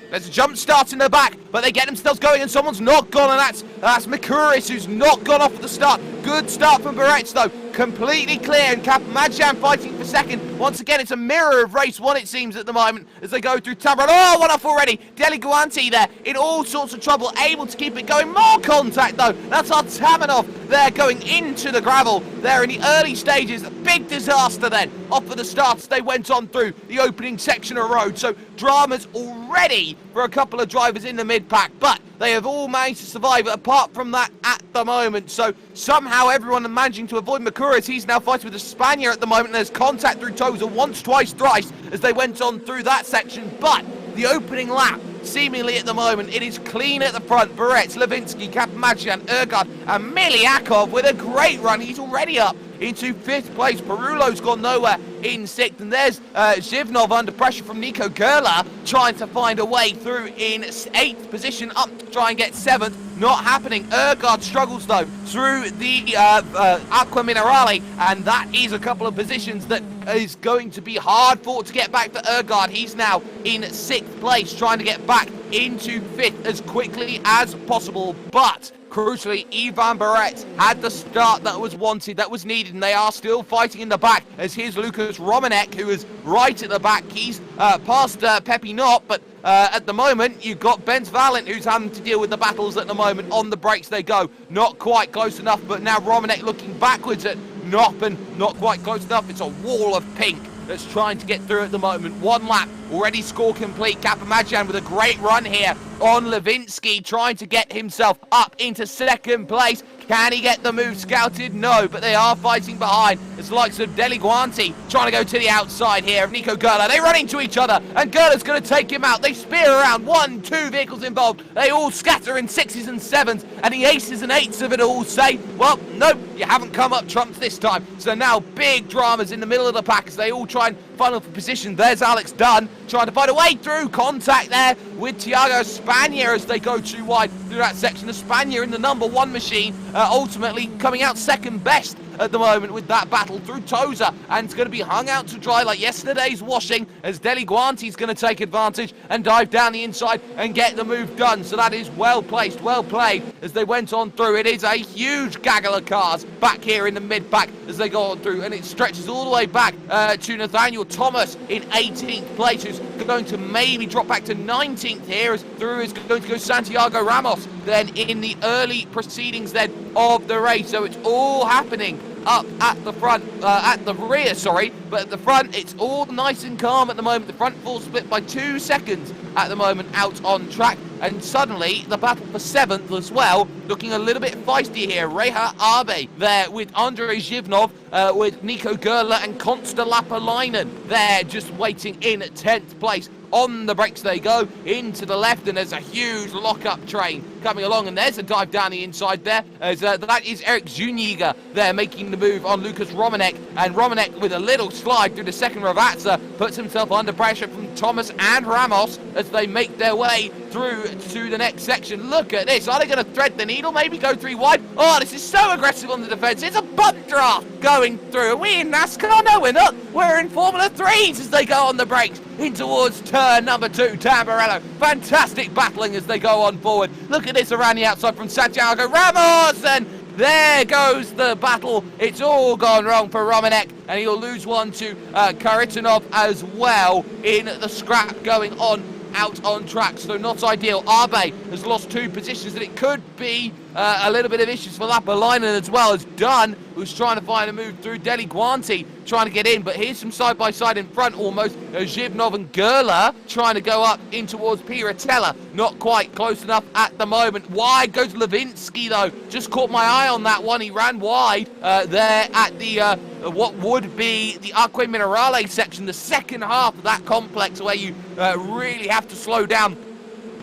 There's a jump start in the back, but they get themselves going and someone's not gone, and that's Mikuris, who's not gone off at the start. Good start from Barret, though. Completely clear, and Capamagian fighting for second. Once again, it's a mirror of race 1, it seems, at the moment, as they go through Tabaran. Oh, one off already. Deliguanti there, in all sorts of trouble, able to keep it going. More contact, though. That's Artamanov there going into the gravel there in the early stages. A big disaster then. Off at the start as they went on through the opening section of road. So dramas already for a couple of drivers in the mid-pack, but they have all managed to survive apart from that at the moment. So somehow everyone is managing to avoid Makuris. He's now fighting with the Spaniard at the moment. There's contact through Toza once, twice, thrice as they went on through that section. But the opening lap, seemingly at the moment, it is clean at the front. Barret, Levinsky, Capamagian, Ergaard and Miliakov with a great run. He's already up into 5th place. Perullo's gone nowhere. in 6th. And there's Zhivnov under pressure from Nico Gerler, trying to find a way through in 8th position, up to try and get 7th. Not happening. Ergaard struggles though through the Aqua Minerale, and that is a couple of positions that is going to be hard fought to get back for Ergaard. He's now in 6th place, trying to get back into 5th as quickly as possible, but crucially, Ivan Barrett had the start that was wanted, that was needed, and they are still fighting in the back, as here's Lucas Romanek, who is right at the back. He's past Pepe Knott, but at the moment, you've got Bent Valent, who's having to deal with the battles at the moment. On the brakes they go. Not quite close enough, but now Romanek looking backwards at Knott, and not quite close enough. It's a wall of pink that's trying to get through at the moment. 1 lap, already score complete. Kapamajian with a great run here on Levinsky, trying to get himself up into 2nd place. Can he get the move scouted? No, but they are fighting behind. It's the likes of Deliguanti trying to go to the outside here of Nico Gerler. They run into each other, and Gerler's going to take him out. They spear around. 1, 2 vehicles involved. They all scatter in 6s and 7s, and the aces and 8s of it all say, well, nope, you haven't come up trumps this time. So now big dramas in the middle of the pack as they all try and final for position. There's Alex Dunn trying to find a way through. Contact there with Thiago Spanier as they go too wide through that section. The Spanier in the number 1 machine, ultimately coming out 2nd best at the moment with that battle through Toza, and it's going to be hung out to dry like yesterday's washing, as Deliguanti's going to take advantage and dive down the inside and get the move done. So that is well placed, well played as they went on through. It is a huge gaggle of cars back here in the mid-pack as they go on through, and it stretches all the way back to Nathaniel Thomas in 18th place, who's going to maybe drop back to 19th here, as through is going to go Santiago Ramos then in the early proceedings then of the race. So it's all happening up at the front, at the rear, sorry, but at the front it's all nice and calm at the moment. The front full split by 2 seconds at the moment out on track, and suddenly the battle for 7th as well, looking a little bit feisty here. Reha Abe there with Andrei Zhivnov, with Nico Gerler and Konsta Lapalainen there just waiting in 10th place. On the brakes they go, into the left, and there's a huge lock-up train coming along, and there's a dive down the inside there, as that is Eric Zuniga there making the move on Lucas Romanek, and Romanek with a little slide through the second Ravazza puts himself under pressure from Thomas and Ramos as they make their way through to the next section. Look at this. Are they going to thread the needle, maybe go 3 wide? Oh, this is so aggressive on the defence. It's a butt draft going through. Are we in NASCAR? No, we're not. We're in Formula 3s as they go on the brakes in towards turn number 2, Tamburello. Fantastic battling as they go on forward. Look at this around the outside from Santiago Ramos, and there goes the battle. It's all gone wrong for Romanek, and he'll lose one to Karitanov as well in the scrap going on out on track, so not ideal. Abe has lost 2 positions, and it could be a little bit of issues for Lapalainen as well, as Dunn, who's trying to find a move through Deliguanti, trying to get in, but here's some side-by-side in front almost. Zhivnov and Gerler trying to go up in towards Piratella. Not quite close enough at the moment. Wide goes Levinsky, though. Just caught my eye on that one. He ran wide there at the what would be the Aqua Minerale section, the second half of that complex, where you really have to slow down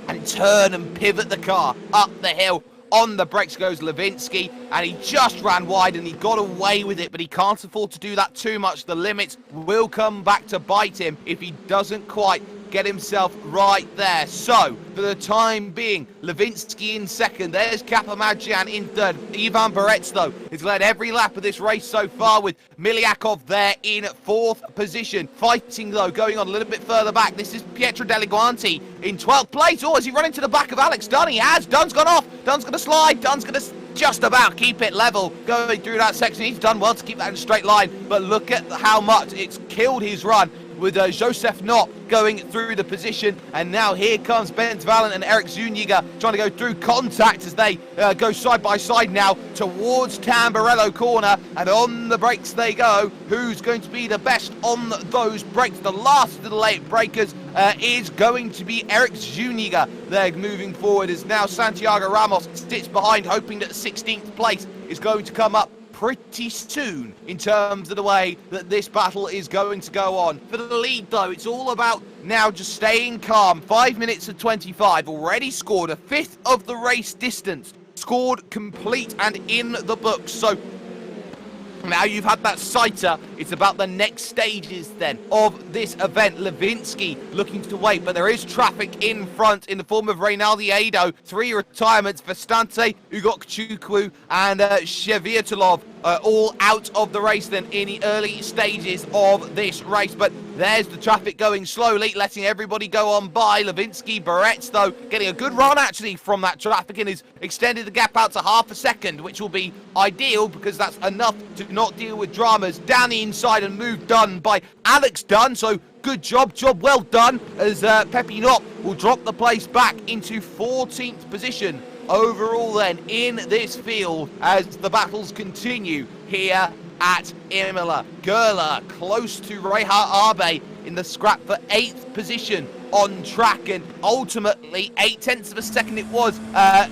and turn and pivot the car up the hill. On the brakes goes Levinsky, and he just ran wide and he got away with it, but he can't afford to do that too much. The limits will come back to bite him if he doesn't quite get himself right there. So, for the time being, Levinsky in second. There's Kapamajian in third. Ivan Barets, though, has led every lap of this race so far, with Miliakov there in 4th position. Fighting, though, going on a little bit further back. This is Pietro Deliguanti in 12th place. Oh, has he run into the back of Alex Dunn? He has. Dunn's gone off. Dunn's going to slide. Dunn's going to just about keep it level going through that section. He's done well to keep that in a straight line, but look at how much it's killed his run, with Joseph Knott going through the position, and now here comes Bent Valent and Eric Zuniga trying to go through contact as they go side by side now towards Tamburello corner, and on the brakes they go. Who's going to be the best on those brakes? The last of the late breakers is going to be Eric Zuniga. They're moving forward as now Santiago Ramos sits behind, hoping that 16th place is going to come up pretty soon in terms of the way that this battle is going to go on. For the lead, though, it's all about now just staying calm. 5 minutes of 25, already scored a 5th of the race distance, scored complete and in the books. So Now you've had that sighter, it's about the next stages then of this event. Lewinsky looking to wait, but there is traffic in front in the form of Reynaldi Ado. 3 retirements for Stante, Ugok and Sheviatulov, all out of the race then in the early stages of this race. But there's the traffic going slowly, letting everybody go on by. Lewinsky, Barretts, though, getting a good run actually from that traffic and has extended the gap out to half a second, which will be ideal because that's enough to not deal with dramas. Down the inside and move done by Alex Dunn, so good job well done, as Pepinot will drop the place back into 14th position overall then in this field as the battles continue here at Imola. Gerler close to Reha Abe in the scrap for 8th position on track, and ultimately 0.8 of a second it was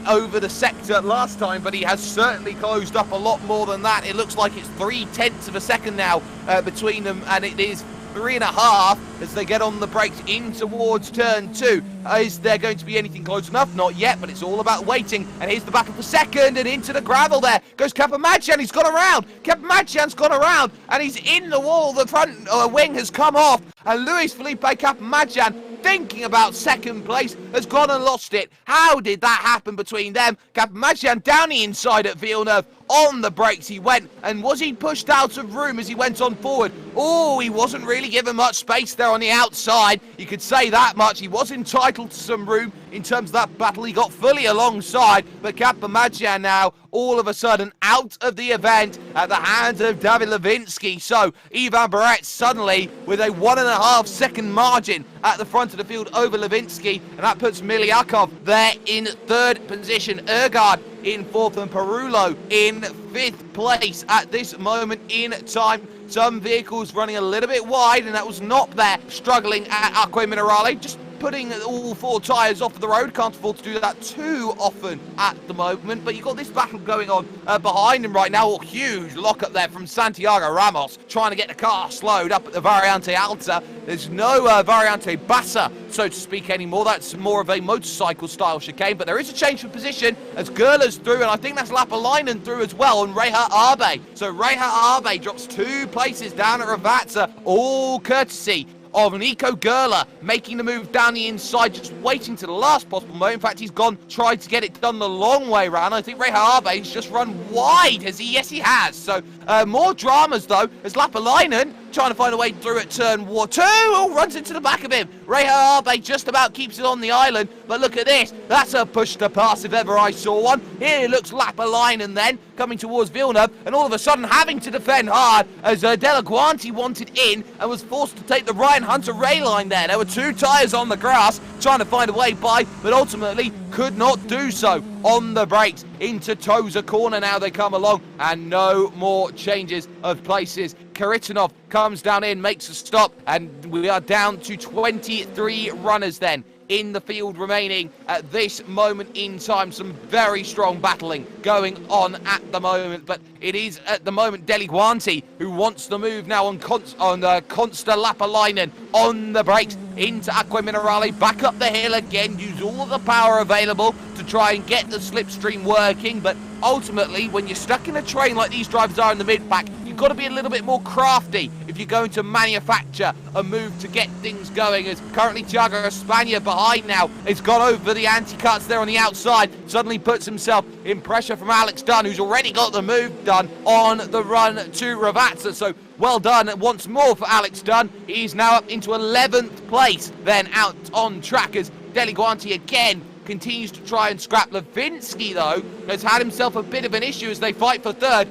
over the sector last time, but he has certainly closed up a lot more than that. It looks like it's 0.3 of a second now between them, and it is 3.5 as they get on the brakes in towards turn 2. Is there going to be anything close enough? Not yet, but it's all about waiting. And here's the battle for second, and into the gravel there goes Kapamagyan. He's gone around. Kapamagyan's gone around, and he's in the wall. The front wing has come off, and Luis Felipe Kapamagyan, thinking about second place, has gone and lost it. How did that happen between them? Kapamagyan down the inside at Villeneuve. On the brakes he went, and was he pushed out of room as he went on forward? Oh, he wasn't really given much space there on the outside. You could say that much. He was entitled to some room in terms of that battle. He got fully alongside, but Kapamagyan now all of a sudden out of the event at the hands of David Lewinsky. So Ivan Barretts suddenly with a 1.5 second margin at the front of the field over Lewinsky, and that puts Miliakov there in 3rd position. Ergaard in 4th and Perulo in 5th place at this moment in time. Some vehicles running a little bit wide, and that was not there struggling at Acque Minerale, just putting all 4 tyres off the road. Can't afford to do that too often at the moment, but you've got this battle going on behind him right now. A huge lock-up there from Santiago Ramos, trying to get the car slowed up at the Variante Alta. There's no Variante Bassa, so to speak, anymore. That's more of a motorcycle-style chicane, but there is a change of position as Gerler's through, and I think that's Lapalainen through as well, and Reha Abe. So Reha Abe drops 2 places down at Ravazza, all courtesy of Nico Gerler making the move down the inside, just waiting to the last possible moment. In fact, he's tried to get it done the long way round. I think Reha Abe's just run wide, has he? Yes, he has. So more dramas, though, as Lapalainen trying to find a way through at turn 2. Oh, runs into the back of him. Reha Abe just about keeps it on the island, but look at this. That's a push to pass if ever I saw one. Here looks Lapalainen then coming towards Villeneuve, and all of a sudden having to defend hard as De La Guanti wanted in and was forced to take the Ryan Hunter Ray line there. There were 2 tyres on the grass trying to find a way by, but ultimately could not do so. On the brakes into Toza corner now they come along, and no more changes of places. Karitanov comes down in, makes a stop, and we are down to 23 runners then in the field remaining at this moment in time. Some very strong battling going on at the moment, but it is at the moment De La Guanti who wants the move now on Consta Lapalainen on the brakes into Acque Minerale, back up the hill again, use all of the power available to try and get the slipstream working, but ultimately when you're stuck in a train like these drivers are in the mid-pack, you've got to be a little bit more crafty if you're going to manufacture a move to get things going, as currently Thiago Espana behind now has gone over the anti-cuts there on the outside, suddenly puts himself in pressure from Alex Dunn, who's already got the move done on the run to Ravazza. So well done once more for Alex Dunn. He's now up into 11th place then out on track as De La Guanti again continues to try and scrap. Lewinsky, though, has had himself a bit of an issue as they fight for 3rd.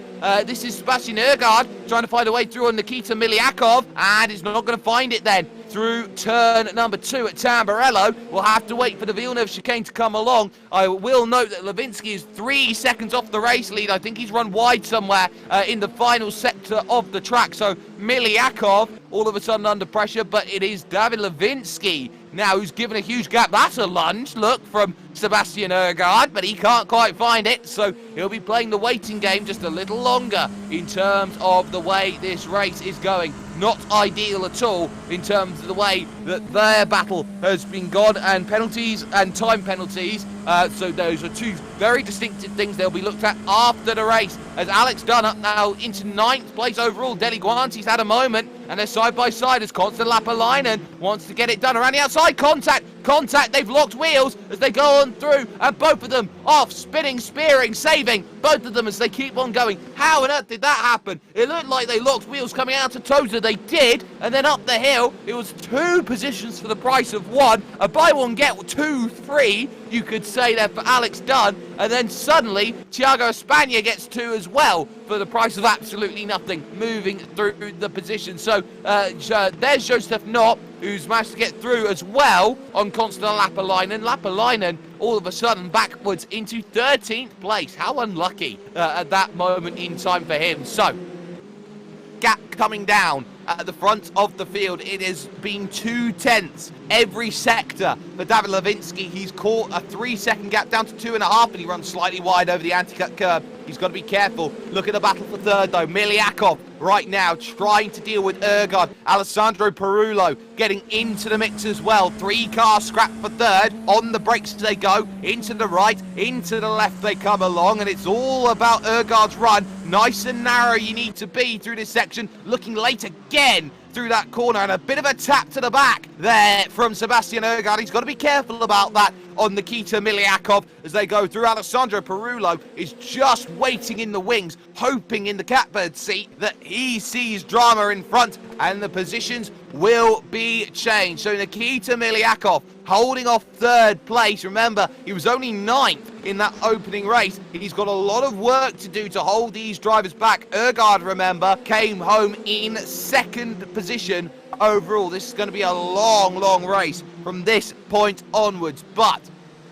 This is Sebastian Ergaard trying to find a way through on Nikita Miliakov, and is not going to find it then through turn number 2 at Tamburello. We'll have to wait for the Villeneuve chicane to come along. I will note that Lewinsky is 3 seconds off the race lead. I think he's run wide somewhere in the final sector of the track. So Miliakov all of a sudden under pressure, but it is David Lewinsky now who's given a huge gap. That's a lunge, look, from Sebastian Ergaard, but he can't quite find it, so he'll be playing the waiting game just a little longer in terms of the way this race is going. not ideal at all in terms of the way that their battle has been gone, and penalties and time penalties. So those are two very distinctive things they'll be looked at after the race. As Alex Dunn up now into 9th place overall. Deli Guanti's had a moment, and they're side by side as Constant Lapalainen wants to get it done around the outside. Contact, they've locked wheels as they go on through, and both of them off, spinning, spearing, saving, both of them as they keep on going. How on earth did that happen? It looked like they locked wheels coming out of Toza, they did, and then up the hill, it was 2 positions for the price of 1, a buy one get 2, 3, you could say there for Alex Dunn, and then suddenly Thiago Espana gets 2 as well for the price of absolutely nothing, moving through the position. So there's Joseph Knott, who's managed to get through as well on Constant Lapalainen. Lapalainen all of a sudden backwards into 13th place. How unlucky at that moment in time for him. So gap coming down at the front of the field. It has been 2 tenths every sector for David Levinsky. He's caught a 3-second gap down to 2.5, and he runs slightly wide over the anti-cut curb. He's got to be careful. Look at the battle for third though. Miliakov right now trying to deal with Ergard. Alessandro Perullo getting into the mix as well. 3 cars scrapped for third. On the brakes they go. Into the right, into the left they come along, and it's all about Ergard's run. Nice and narrow you need to be through this section. Looking late again through that corner, and a bit of a tap to the back there from Sebastian Ergard. He's got to be careful about that on Nikita Miliakov as they go through. Alessandro Perullo is just waiting in the wings, hoping in the catbird seat that he sees drama in front, and the positions will be changed. So Nikita Miliakov holding off third place. Remember, he was only 9th in that opening race. He's got a lot of work to do to hold these drivers back. Ergard, remember, came home in 2nd position overall. This is going to be a long race from this point onwards, but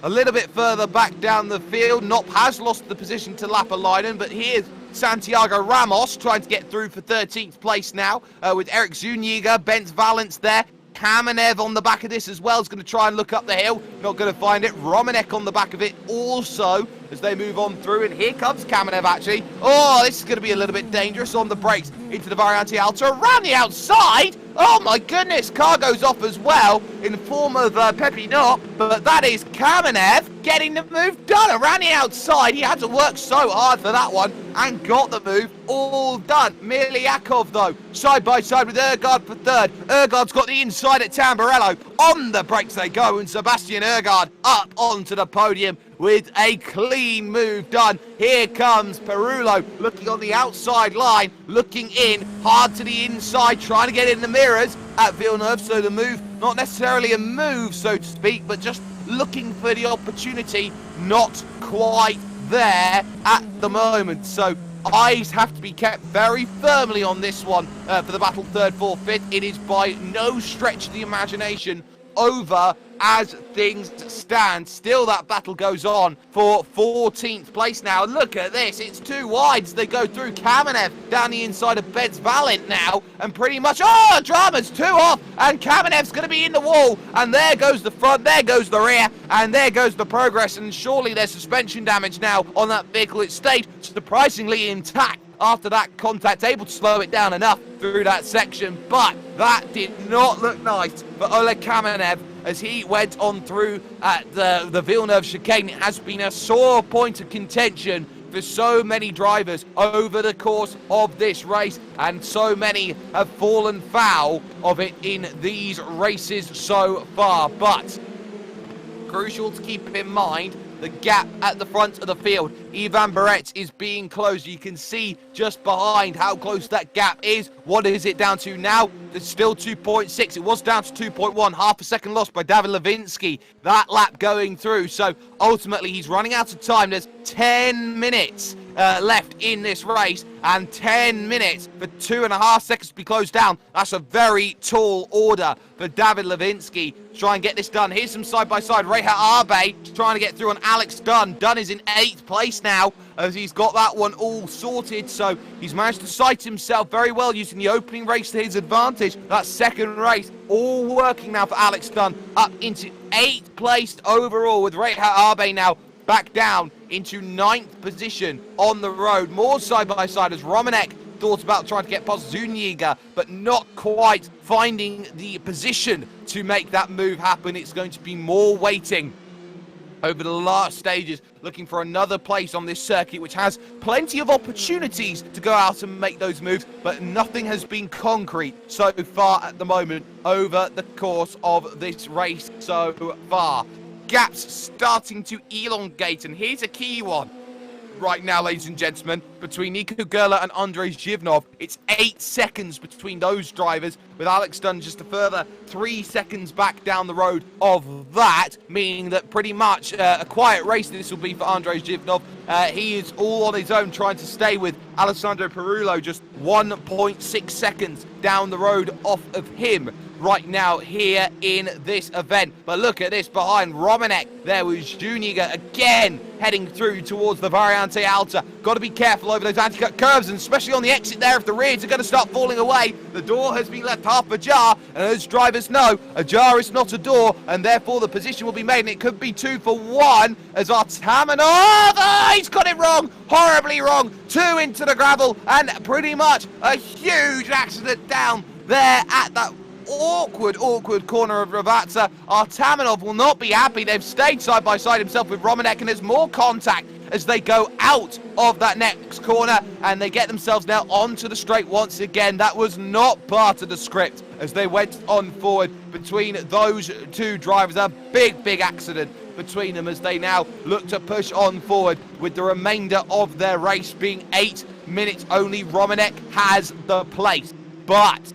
a little bit further back down the field, Knopp has lost the position to Lapalainen, but here's Santiago Ramos trying to get through for 13th place now, with Eric Zuniga, Benz Valence there. Kamenev on the back of this as well is going to try and look up the hill. Not going to find it. Romanek on the back of it also as they move on through. And here comes Kamenev actually. Oh, this is going to be a little bit dangerous on the brakes into the Variante Alta. Around the outside. Oh my goodness. Car goes off as well in the form of Pepe Knopp. But that is Kamenev getting the move done around the outside. He had to work so hard for that one and got the move all done. Miliakov though, side by side with Ergard for third. Ergard's got the inside at Tamburello. On the brakes they go, and Sebastian Ergard up onto the podium with a clean move done. Here comes Perullo looking on the outside line, looking in, hard to the inside, trying to get in the mirrors at Villeneuve. So the move, not necessarily a move so to speak, but just looking for the opportunity, not quite there at the moment. So eyes have to be kept very firmly on this one for the battle third, fourth, fifth. It is by no stretch of the imagination over as things stand. Still that battle goes on for 14th place now. Look at this, it's 2 wide as they go through. Kamenev down the inside of Benz Valent now, and pretty much, oh, drama's 2 off, and Kamenev's going to be in the wall, and there goes the front, there goes the rear, and there goes the progress, and surely there's suspension damage now on that vehicle. It stayed surprisingly intact after that contact, able to slow it down enough through that section, but that did not look nice for Oleg Kamenev as he went on through at the Villeneuve chicane. It has been a sore point of contention for so many drivers over the course of this race, and so many have fallen foul of it in these races so far. But crucial to keep in mind the gap at the front of the field. Ivan Barrett is being closed. You can see just behind how close that gap is. What is it down to now? It's still 2.6. It was down to 2.1. Half a second lost by David Levinsky. That lap going through. So ultimately he's running out of time. There's 10 minutes left in this race, and 10 minutes for 2.5 seconds to be closed down. That's a very tall order for David Levinsky to try and get this done. Here's some side-by-side. Reha Abe trying to get through on Alex Dunn. Dunn is in 8th place now as he's got that one all sorted. So he's managed to sight himself very well using the opening race to his advantage. That second race all working now for Alex Dunn, up into 8th place overall, with Reha Abe now back down into 9th position on the road. More side-by-side as Romanek thought about trying to get past Zuniga, but not quite finding the position to make that move happen. It's going to be more waiting over the last stages, looking for another place on this circuit, which has plenty of opportunities to go out and make those moves, but nothing has been concrete so far at the moment over the course of this race so far. Gaps starting to elongate, and here's a key one. Right now, ladies and gentlemen, between Nico Gerler and Andrei Zhivnov, it's 8 seconds between those drivers, with Alex Dunn just a further 3 seconds back down the road of that, meaning that pretty much a quiet race this will be for Andrei Zhivnov. He is all on his own, trying to stay with Alessandro Perullo, just 1.6 seconds down the road off of him right now here in this event. But look at this behind Romanek. There was Juniga again heading through towards the Variante Alta. Got to be careful over those anti-cut curves, and especially on the exit there if the rears are going to start falling away. The door has been left half ajar, and as drivers know, ajar is not a door, and therefore the position will be made, and it could be 2 for 1 as Artamanov, he's got it wrong, horribly wrong. 2 into the gravel, and pretty much a huge accident down there at that awkward corner of Ravatsa. Artamanov will not be happy. They've stayed side by side, himself with Romanek, and there's more contact as they go out of that next corner, and they get themselves now onto the straight once again. That was not part of the script as they went on forward between those two drivers. A big accident between them as they now look to push on forward with the remainder of their race being 8 minutes only. Romanek has the place, but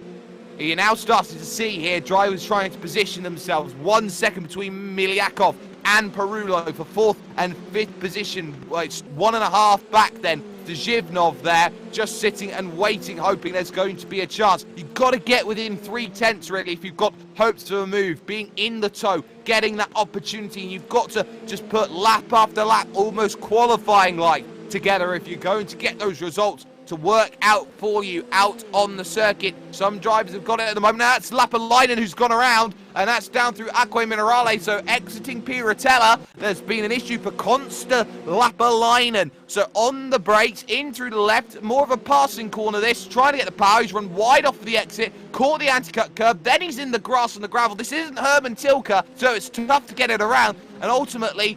you're now starting to see here drivers trying to position themselves. 1 second between Miliakov and Perullo for 4th and 5th position. Well, it's 1.5 back then to Zhivnov there, just sitting and waiting, hoping there's going to be a chance. You've got to get within 3/10 really if you've got hopes of a move, being in the tow, getting that opportunity, and you've got to just put lap after lap, almost qualifying like, together if you're going to get those results to work out for you out on the circuit. Some drivers have got it at the moment. Now that's Lapalainen who's gone around, and that's down through Acque Minerale, so exiting Piratella. There's been an issue for Consta Lapalainen. So on the brakes, in through the left, more of a passing corner this, trying to get the power. He's run wide off of the exit, caught the anti-cut curb, then he's in the grass and the gravel. This isn't Herman Tilke, so it's tough to get it around, and ultimately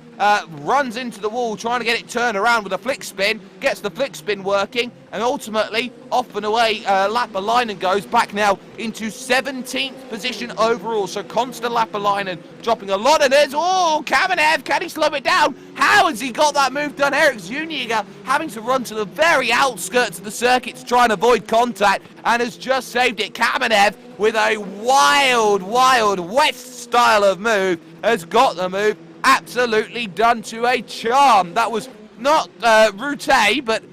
runs into the wall, trying to get it turned around with a flick spin, gets the flick spin working, and ultimately off and away Lapalainen goes, back now into 17th position overall. So Constant Lapalainen dropping a lot of this. Oh, Kamenev, can he slow it down? How has he got that move done? Eric Zuniga having to run to the very outskirts of the circuit to try and avoid contact, and has just saved it. Kamenev with a wild West style of move has got the move absolutely done to a charm. That was not Route A, but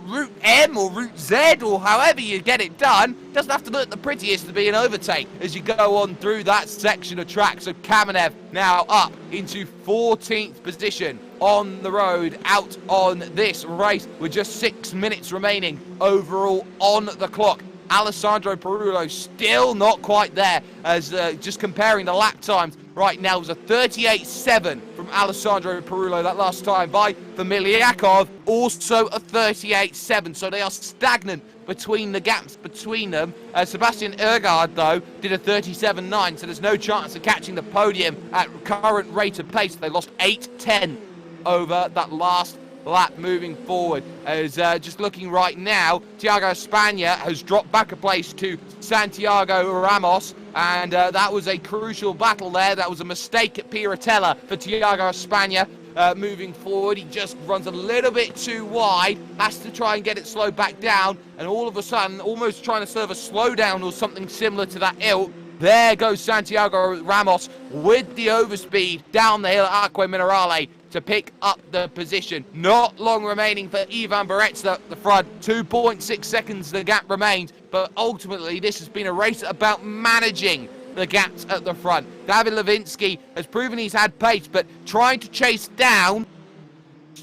Route M or Route Z, or however you get it done. Doesn't have to look the prettiest to be an overtake as you go on through that section of track. So Kamenev now up into 14th position on the road out on this race with just 6 minutes remaining overall on the clock. Alessandro Perullo still not quite there, as just comparing the lap times right now was a 38.7 from Alessandro Perullo that last time by Familiakov, also a 38.7, so they are stagnant between the gaps between them. Sebastian Ergaard though did a 37.9, so there's no chance of catching the podium at current rate of pace. They lost 8.10 over that last lap moving forward. As just looking right now, Thiago Spagna has dropped back a place to Santiago Ramos, and that was a crucial battle there. That was a mistake at Piratella for Thiago Spagna. Moving forward, he just runs a little bit too wide, has to try and get it slowed back down, and all of a sudden, almost trying to serve a slowdown or something similar to that ilk, there goes Santiago Ramos with the overspeed down the hill at Acque Minerale to pick up the position. Not long remaining for Ivan Beretsa at the front. 2.6 seconds the gap remains, but ultimately this has been a race about managing the gaps at the front. David Levinsky has proven he's had pace, but trying to chase down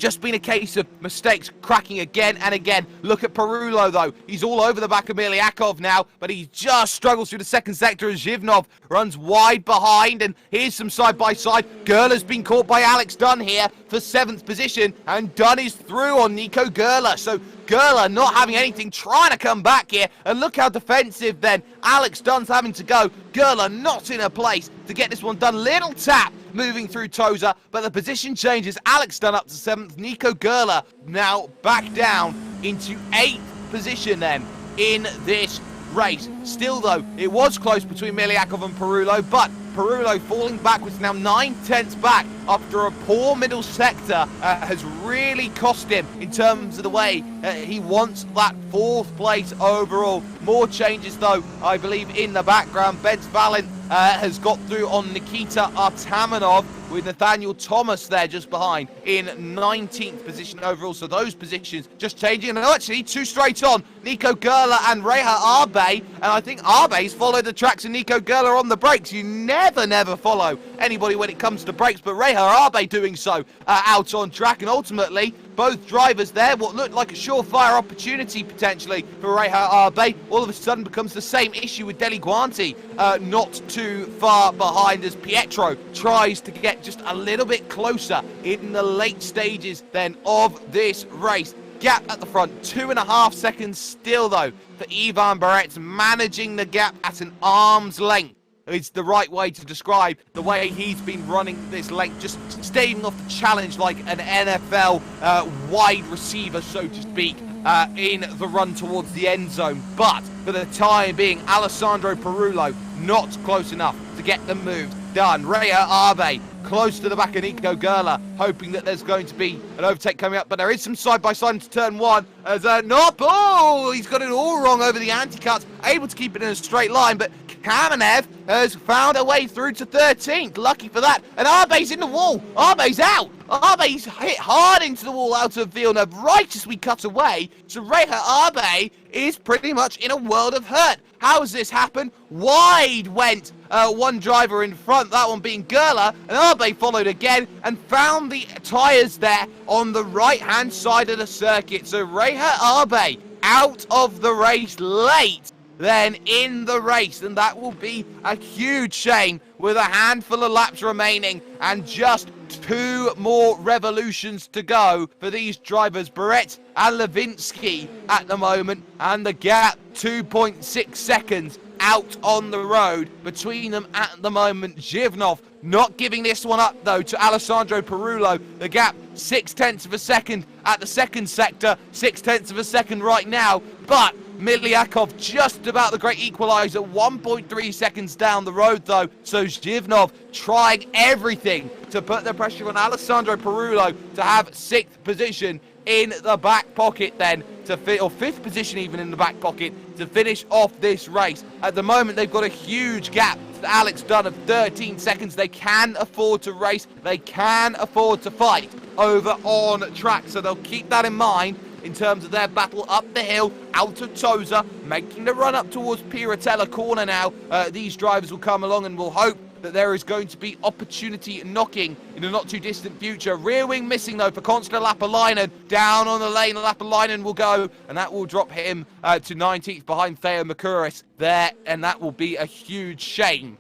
just been a case of mistakes cracking again and again. Look at Perullo, though. He's all over the back of Miliakov now, but he just struggles through the second sector as Zhivnov runs wide behind. And here's some side-by-side. Gerla's been caught by Alex Dunn here for 7th position, and Dunn is through on Nico Gerla. So Gerla not having anything, trying to come back here, and look how defensive then Alex Dunn's having to go. Gerla not in a place to get this one done. Little tap moving through Toza, but the position changes. Alex Dunn up to 7th, Nico Gerla now back down into 8th position then in this race. Still though, it was close between Miliakov and Perullo, but Perullo falling backwards now 9/10 back after a poor middle sector has really cost him in terms of the way he wants that 4th place overall. More changes though, I believe, in the background. Benz Valent has got through on Nikita Artamanov, with Nathaniel Thomas there just behind in 19th position overall. So those positions just changing. And actually, 2 straight on, Nico Gerla and Reha Arbe. And I think Arbe's followed the tracks of Nico Gerla on the brakes. You never follow anybody when it comes to brakes, but Reha Arbe doing so out on track. And ultimately, both drivers there, what looked like a surefire opportunity potentially for Reha Arbe, all of a sudden becomes the same issue with Deli Guanti not too far behind as Pietro tries to get just a little bit closer in the late stages then of this race. Gap at the front, 2.5 seconds still though for Ivan Barretz, managing the gap at an arm's length. It's the right way to describe the way he's been running this length, just staving off the challenge like an NFL wide receiver, so to speak, in the run towards the end zone. But for the time being, Alessandro Perullo not close enough to get the move done. Reha Arbe close to the back of Nico Gerla, hoping that there's going to be an overtake coming up, but there is some side-by-side into turn 1 as he's got it all wrong over the anti-cuts, able to keep it in a straight line, but Kamenev has found a way through to 13th, lucky for that, and Arbe's in the wall, Arbe's out, Arbe's hit hard into the wall out of Villeneuve, right as we cut away, so Reha Arbe is pretty much in a world of hurt. How has this happened? Wide went one driver in front, that one being Gerla, and Arbe followed again and found the tyres there on the right-hand side of the circuit. So Reha Arbe out of the race late then in the race, and that will be a huge shame with a handful of laps remaining and just 2 more revolutions to go for these drivers, Barrett and Levinsky at the moment, and the gap 2.6 seconds out on the road between them at the moment. Zhivnov not giving this one up though to Alessandro Perullo. The gap 0.6 of a second at the second sector, 0.6 of a second right now, but Miliakov just about the great equaliser, 1.3 seconds down the road though, so Zhivnov trying everything to put the pressure on Alessandro Perullo to have 6th position in the back pocket then, or 5th position even in the back pocket to finish off this race. At the moment they've got a huge gap to Alex Dunn of 13 seconds. They can afford to race, they can afford to fight over on track, so they'll keep that in mind in terms of their battle up the hill, out of Toza, making the run up towards Piratella corner now. These drivers will come along and will hope that there is going to be opportunity knocking in the not too distant future. Rear wing missing though for Constantine Lapalainen. Down on the lane, Lapalainen will go, and that will drop him to 19th behind Theo Makuris there, and that will be a huge shame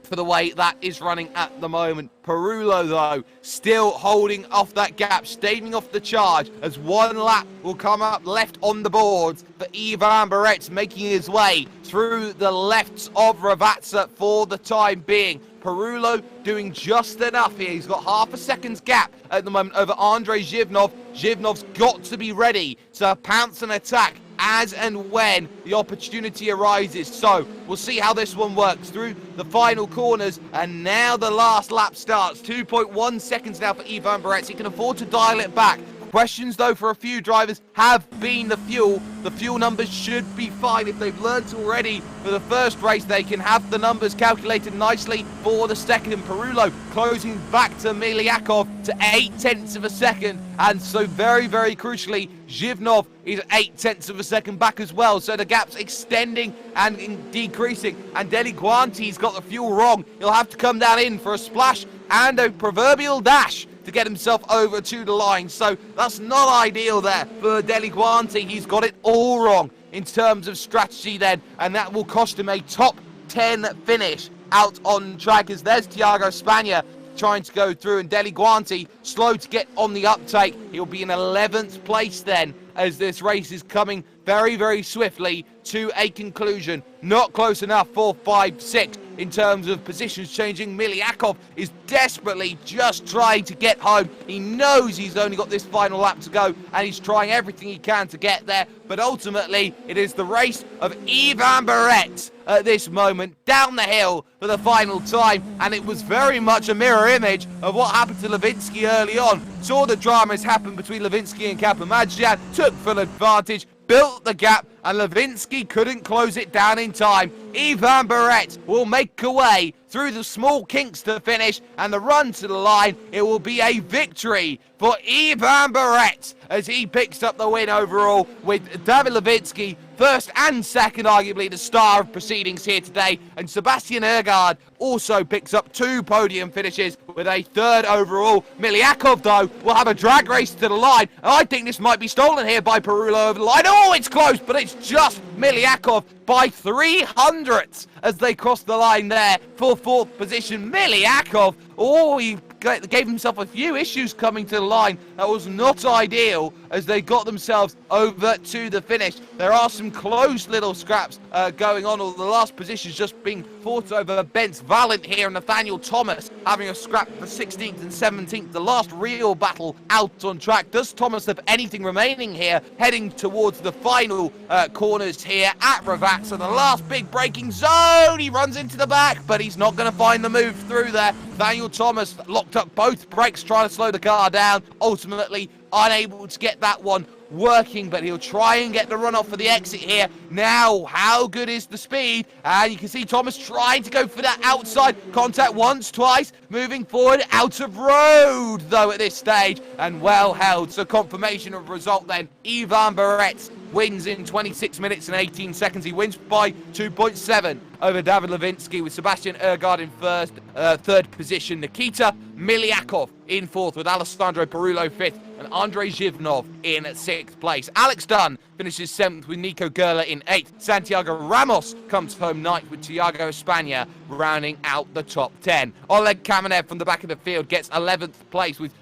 for the way that is running at the moment. Perullo though still holding off that gap, staving off the charge as 1 lap will come up left on the boards for Ivan Barretz, making his way through the lefts of Ravazza for the time being. Perullo doing just enough here. He's got half a second's gap at the moment over Andrei Zhivnov. Zhivnov's got to be ready to pounce and attack as and when the opportunity arises. So we'll see how this one works through the final corners, and now the last lap starts. 2.1 seconds now for Ivan Barretz. He can afford to dial it back. Questions though for a few drivers have been the fuel. The fuel numbers should be fine. If they've learnt already for the first race, they can have the numbers calculated nicely for the second. Perullo closing back to Miliakov to 0.8 of a second, and so very crucially Zhivnov is 0.8 of a second back as well, so the gap's extending and decreasing, and Deli Guanti's got the fuel wrong. He'll have to come down in for a splash and a proverbial dash to get himself over to the line. So that's not ideal there for Deliguanti. He's got it all wrong in terms of strategy then, and that will cost him a top 10 finish out on track, as there's Thiago Spagna trying to go through, and Deliguanti slow to get on the uptake. He'll be in 11th place then, as this race is coming very, very swiftly to a conclusion. Not close enough for 5-6 in terms of positions changing. Miliakov is desperately just trying to get home. He knows he's only got this final lap to go, and he's trying everything he can to get there. But ultimately, it is the race of Ivan Barret at this moment, down the hill for the final time, and it was very much a mirror image of what happened to Lewinsky early on. Saw the dramas happen between Lewinsky and Kapamadzian, took full advantage, built the gap, and Lewinsky couldn't close it down in time. Ivan Barret will make a way through the small kinks to finish, and the run to the line, it will be a victory for Ivan Barret as he picks up the win overall, with David Lewinsky first and second, arguably the star of proceedings here today, and Sebastian Ergaard also picks up 2 podium finishes with a 3rd overall. Miliakov, though, will have a drag race to the line, and I think this might be stolen here by Perullo over the line. Oh, it's close, but it's just Miliakov by 300ths as they cross the line there for 4th position. Miliakov, oh, he gave himself a few issues coming to the line. That was not ideal as they got themselves over to the finish. There are some close little scraps going on, all the last positions just being fought over. Bence Valent here and Nathaniel Thomas having a scrap for 16th and 17th, the last real battle out on track. Does Thomas have anything remaining here, heading towards the final corners here at Ravazza? The last big braking zone, he runs into the back, but he's not going to find the move through there. Nathaniel Thomas locked up both brakes trying to slow the car down, ultimately unable to get that one working, but he'll try and get the runoff for the exit here. Now, how good is the speed? And you can see Thomas trying to go for that outside contact once, twice, moving forward, out of road though at this stage, and well held. So confirmation of result then. Ivan Barret wins in 26 minutes and 18 seconds. He wins by 2.7 over David Lewinsky, with Sebastian Ergaard in 3rd position. Nikita Miliakov in 4th, with Alessandro Perullo 5th, and Andrei Zhivnov in 6th place. Alex Dunn finishes 7th with Nico Gerler in 8th. Santiago Ramos comes home 9th with Thiago Spagna rounding out the top 10. Oleg Kamenev from the back of the field gets 11th place with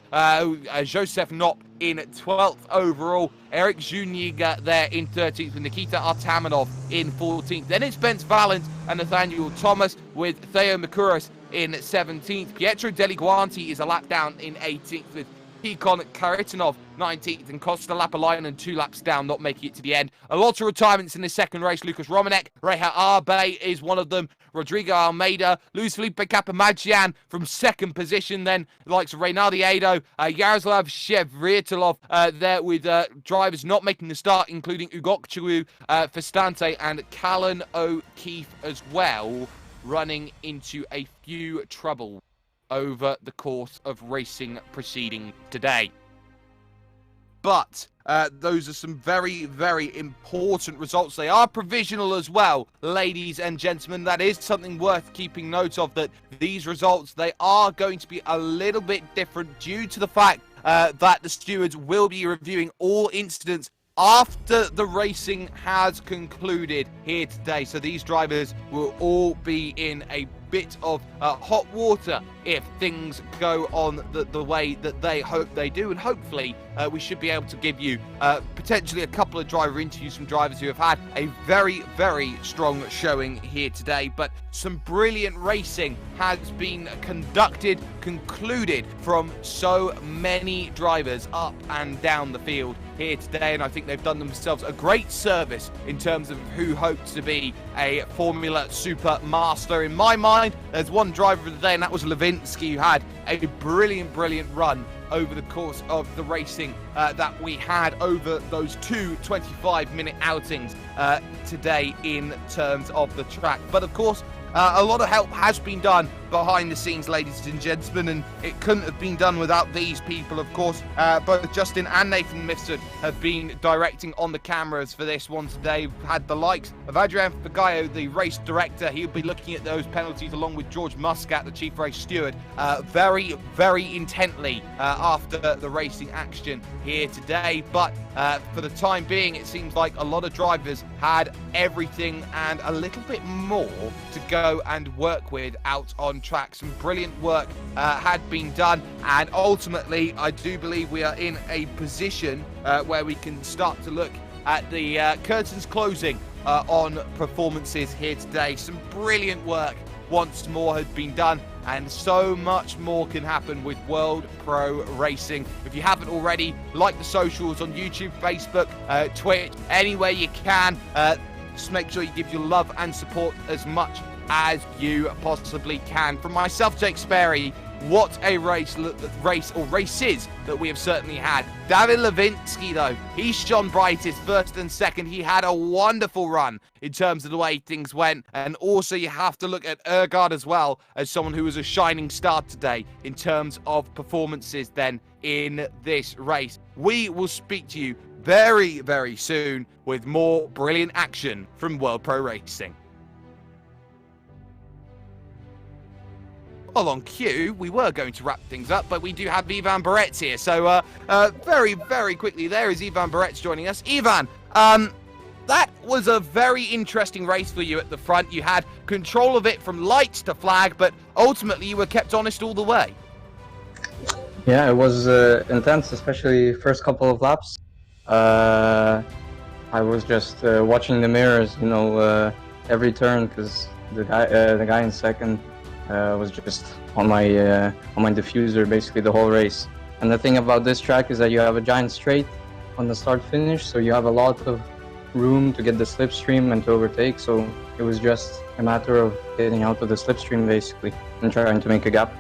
Joseph Knopp in 12th overall. Eric Zuniga there in 13th, with Nikita Artamanov in 14th. Then it's Bence Valent and Nathaniel Thomas, with Theo Mikouros in 17th. Pietro Deliguanti is a lap down in 18th, with Tikon Karitanov 19th, and Costa Lapalainen 2 laps down, not making it to the end. A lot of retirements in this second race. Lucas Romanek, Reha Arbe is one of them. Rodrigo Almeida, Luis Felipe Kapamadzian from 2nd position, then the likes of Reynaldi Ado, Yaroslav Shevritilov there with drivers not making the start, including Ugokchulu, Festante, and Callan O'Keefe as well, running into a few trouble over the course of racing proceeding today. But those are some very, very important results. They are provisional as well, ladies and gentlemen. That is something worth keeping note of, that these results, they are going to be a little bit different due to the fact that the stewards will be reviewing all incidents after the racing has concluded here today. So these drivers will all be in a bit of hot water if things go on the way that they hope they do, and hopefully we should be able to give you potentially a couple of driver interviews from drivers who have had a very, very strong showing here today. But some brilliant racing has been concluded from so many drivers up and down the field here today, and I think they've done themselves a great service in terms of who hopes to be a Formula Super Master. In my mind, there's one driver of the day, and that was Lewinsky, who had a brilliant run over the course of the racing that we had over those 2 25-minute outings today in terms of the track. But of course, a lot of help has been done behind the scenes, ladies and gentlemen, and it couldn't have been done without these people, of course. Both Justin and Nathan Mifsud have been directing on the cameras for this one today. We've had the likes of Adrian Pagayo, the race director. He'll be looking at those penalties along with George Muscat, the chief race steward, very, very intently after the racing action here today. But for the time being, it seems like a lot of drivers had everything and a little bit more to go and work with out on track. Some brilliant work had been done, and ultimately I do believe we are in a position where we can start to look at the curtains closing on performances here today. Some brilliant work once more had been done, and so much more can happen with World Pro Racing. If you haven't already, like the socials on YouTube, Facebook, Twitch, anywhere you can. Just make sure you give your love and support as much as you possibly can. From myself, Jake Sperry, what a races that we have certainly had. David Levinsky, though, he shone brightest first and second. He had a wonderful run in terms of the way things went. And also you have to look at Ergaard as well as someone who was a shining star today in terms of performances then in this race. We will speak to you very, very soon with more brilliant action from World Pro Racing. Well, on cue, we were going to wrap things up, but we do have Ivan Barretz here. So very, very quickly, there is Ivan Barretz joining us. Ivan, that was a very interesting race for you at the front. You had control of it from lights to flag, but ultimately you were kept honest all the way.
Yeah, it was intense, especially first couple of laps. I was just watching the mirrors, you know, every turn, because the guy in second was just on my diffuser basically the whole race. And the thing about this track is that you have a giant straight on the start finish, so you have a lot of room to get the slipstream and to overtake. So it was just a matter of getting out of the slipstream basically and trying to make a gap.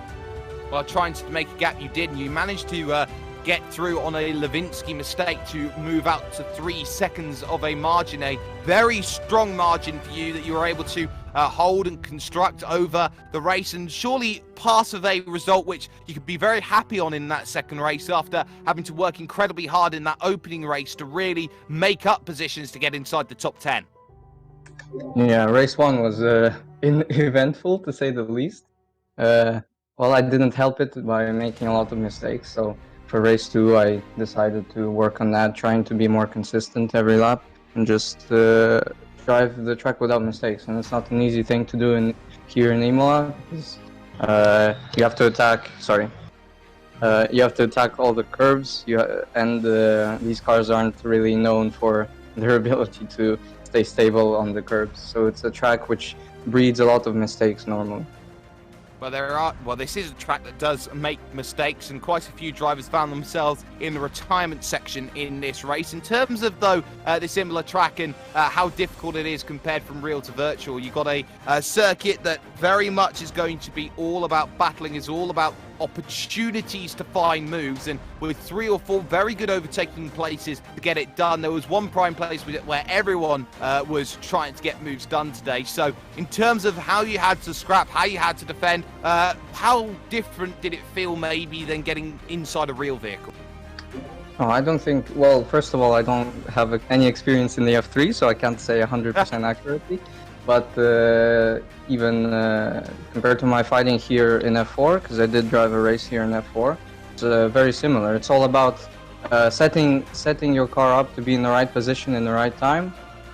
Well, trying to make a gap you did, and you managed to get through on a Levinsky mistake to move out to 3 seconds of a margin, a very strong margin for you that you were able to hold and construct over the race, and surely part of a result which you could be very happy on in that second race after having to work incredibly hard in that opening race to really make up positions to get inside the top 10.
Yeah, race 1 was eventful to say the least. Well, I didn't help it by making a lot of mistakes, so for race 2 I decided to work on that, trying to be more consistent every lap and just drive the track without mistakes. And it's not an easy thing to do here in Imola, because you have to attack all the curves, and these cars aren't really known for their ability to stay stable on the curbs, so it's a track which breeds a lot of mistakes normally.
Well, this is a track that does make mistakes, and quite a few drivers found themselves in the retirement section in this race. In terms of, though, this Imola track and how difficult it is compared from real to virtual, you've got a circuit that very much is going to be all about battling, is all about opportunities to find moves, and with 3 or 4 very good overtaking places to get it done. There was one prime place where everyone was trying to get moves done today. So in terms of how you had to scrap, how you had to defend, how different did it feel maybe than getting inside a real vehicle?
Oh, I don't think, well, first of all, I don't have any experience in the F3, so I can't say 100% accurately. But even compared to my fighting here in F4, because I did drive a race here in F4, it's very similar. It's all about setting your car up to be in the right position in the right time,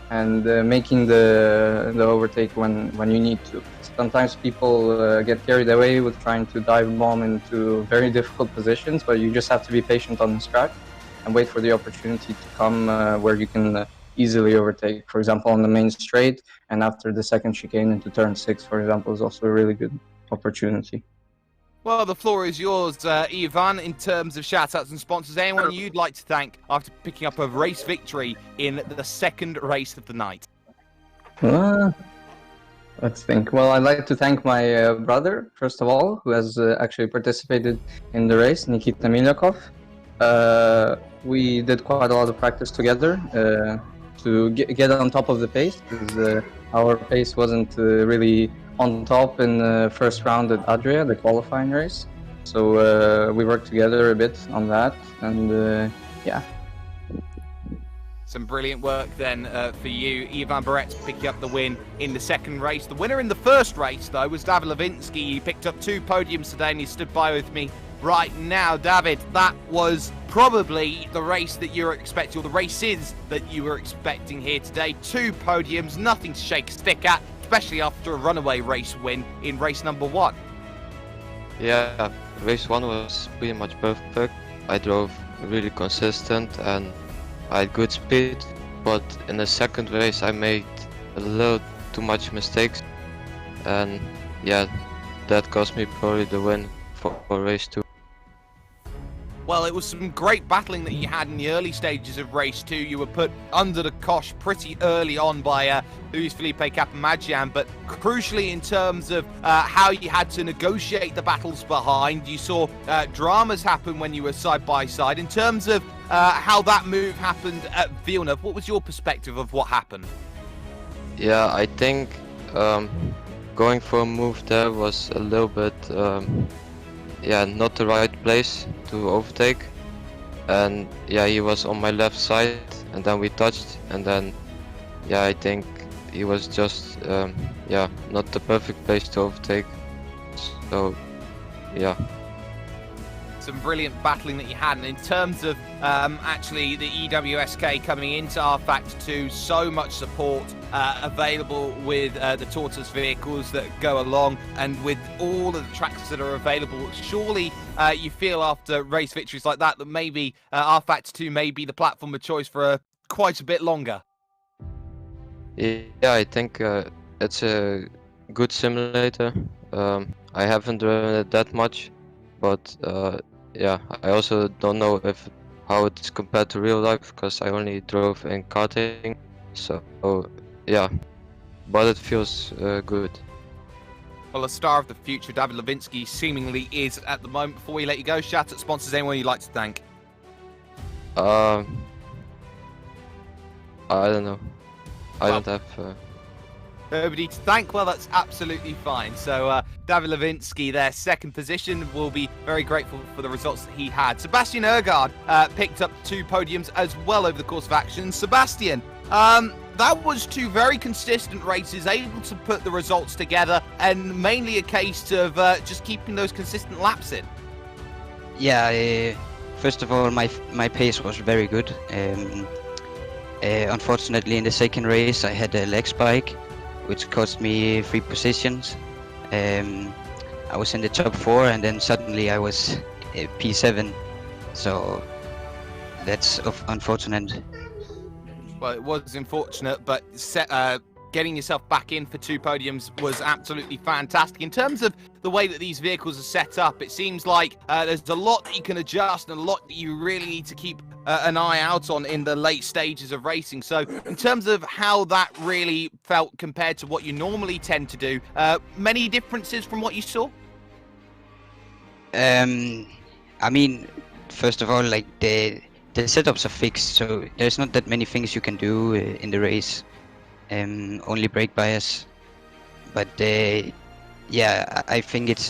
and making the overtake when you need to. Sometimes people get carried away with trying to dive bomb into very difficult positions, but you just have to be patient on this track and wait for the opportunity to come where you can easily overtake. For example, on the main straight, and after the second chicane into turn 6, for example, is also a really good opportunity.
Well, the floor is yours, Ivan, in terms of shout-outs and sponsors. Anyone you'd like to thank after picking up a race victory in the second race of the night?
Let's think. Well, I'd like to thank my brother, first of all, who has actually participated in the race, Nikita Milyakov. We did quite a lot of practice together to get on top of the pace, because our pace wasn't really on top in the first round at Adria, the qualifying race. So we worked together a bit on that, and yeah.
Some brilliant work then for you. Ivan Barret's picking up the win in the second race. The winner in the first race, though, was David Levinsky. He picked up 2 podiums today, and he stood by with me right now. David, that was probably the race that you were expecting, or the races that you were expecting here today. 2 podiums, nothing to shake a stick at, especially after a runaway race win in race number 1.
Yeah, race 1 was pretty much perfect. I drove really consistent and I had good speed, but in the second race I made a little too much mistakes, and yeah, that cost me probably the win for race 2.
Well, it was some great battling that you had in the early stages of race 2. You were put under the cosh pretty early on by Luis Felipe Capamagian, but crucially in terms of how you had to negotiate the battles behind, you saw dramas happen when you were side by side. In terms of how that move happened at Villeneuve, what was your perspective of what happened?
Yeah, I think going for a move there was a little bit yeah, not the right place to overtake, and yeah, he was on my left side and then we touched, and then yeah, I think he was just yeah, not the perfect place to overtake, so yeah.
Some brilliant battling that you had, and in terms of actually the EWSK coming into rFactor 2, so much support available with the Tortoise vehicles that go along, and with all of the tracks that are available. Surely you feel after race victories like that that maybe rFactor 2 may be the platform of choice for quite a bit longer.
Yeah, I think it's a good simulator. I haven't driven it that much, but yeah, I also don't know how it's compared to real life, because I only drove in karting, so yeah, but it feels good.
Well, a star of the future, David Levinsky, seemingly is at the moment. Before we let you go, shout out sponsors, anyone you'd like to thank?
I don't know. I don't have...
Nobody to thank? Well, that's absolutely fine. So David Levinsky, their second position, will be very grateful for the results that he had. Sebastian Ergaard picked up 2 podiums as well over the course of action. Sebastian, that was 2 very consistent races, able to put the results together, and mainly a case of just keeping those consistent laps in.
Yeah, first of all, my pace was very good. Unfortunately, in the second race, I had a leg spike, which cost me 3 positions. I was in the top 4, and then suddenly I was P7, so that's unfortunate.
Well, it was unfortunate, but getting yourself back in for 2 podiums was absolutely fantastic. In terms of the way that these vehicles are set up, it seems like there's a lot that you can adjust and a lot that you really need to keep an eye out on in the late stages of racing. So in terms of how that really felt compared to what you normally tend to do, many differences from what you saw?
I mean, first of all, like the setups are fixed, so there's not that many things you can do in the race. Only brake bias, but yeah, I think it's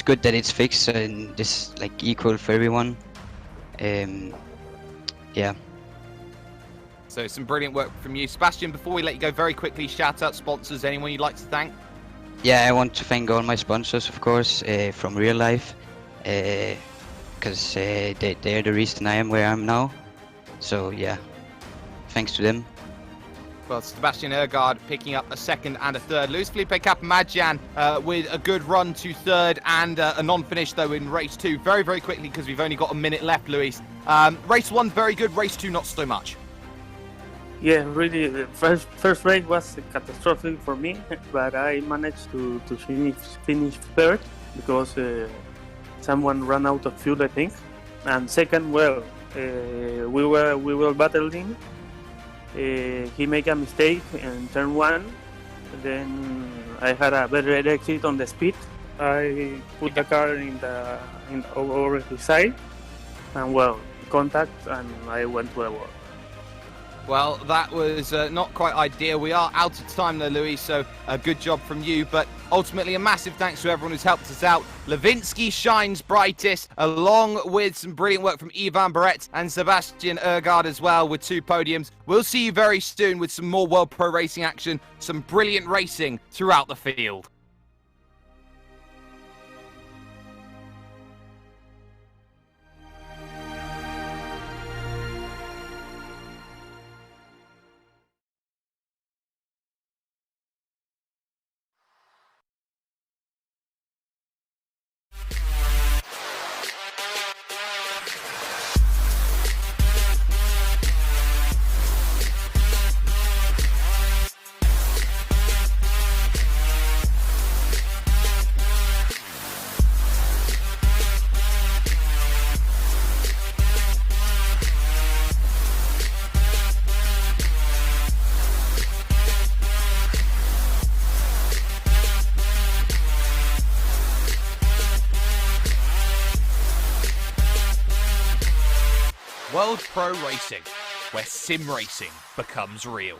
good that it's fixed and this like equal for everyone. Yeah.
So some brilliant work from you, Sebastian. Before we let you go, very quickly, shout out sponsors, anyone you'd like to thank?
Yeah, I want to thank all my sponsors, of course, from real life, because they're the reason I am where I am now. So yeah, thanks to them.
Well, Sebastian Ergaard picking up a 2nd and a 3rd. Luis Felipe Capamagian with a good run to 3rd and a non-finish, though, in race 2. Very, very quickly, because we've only got a minute left, Luis. Race 1, very good. Race 2, not so much.
Yeah, really, the first race was catastrophic for me, but I managed to finish 3rd because someone ran out of fuel, I think. And second, well, we were battling. He made a mistake in turn 1. Then I had a better exit on the speed. I put the car over the side, and well, contact, and I went to the wall.
Well, that was not quite ideal. We are out of time though, Louis, so a good job from you. But ultimately, a massive thanks to everyone who's helped us out. Levinsky shines brightest, along with some brilliant work from Ivan Barrett and Sebastian Ergaard as well, with 2 podiums. We'll see you very soon with some more World Pro Racing action, some brilliant racing throughout the field. World Pro Racing, where sim racing becomes real.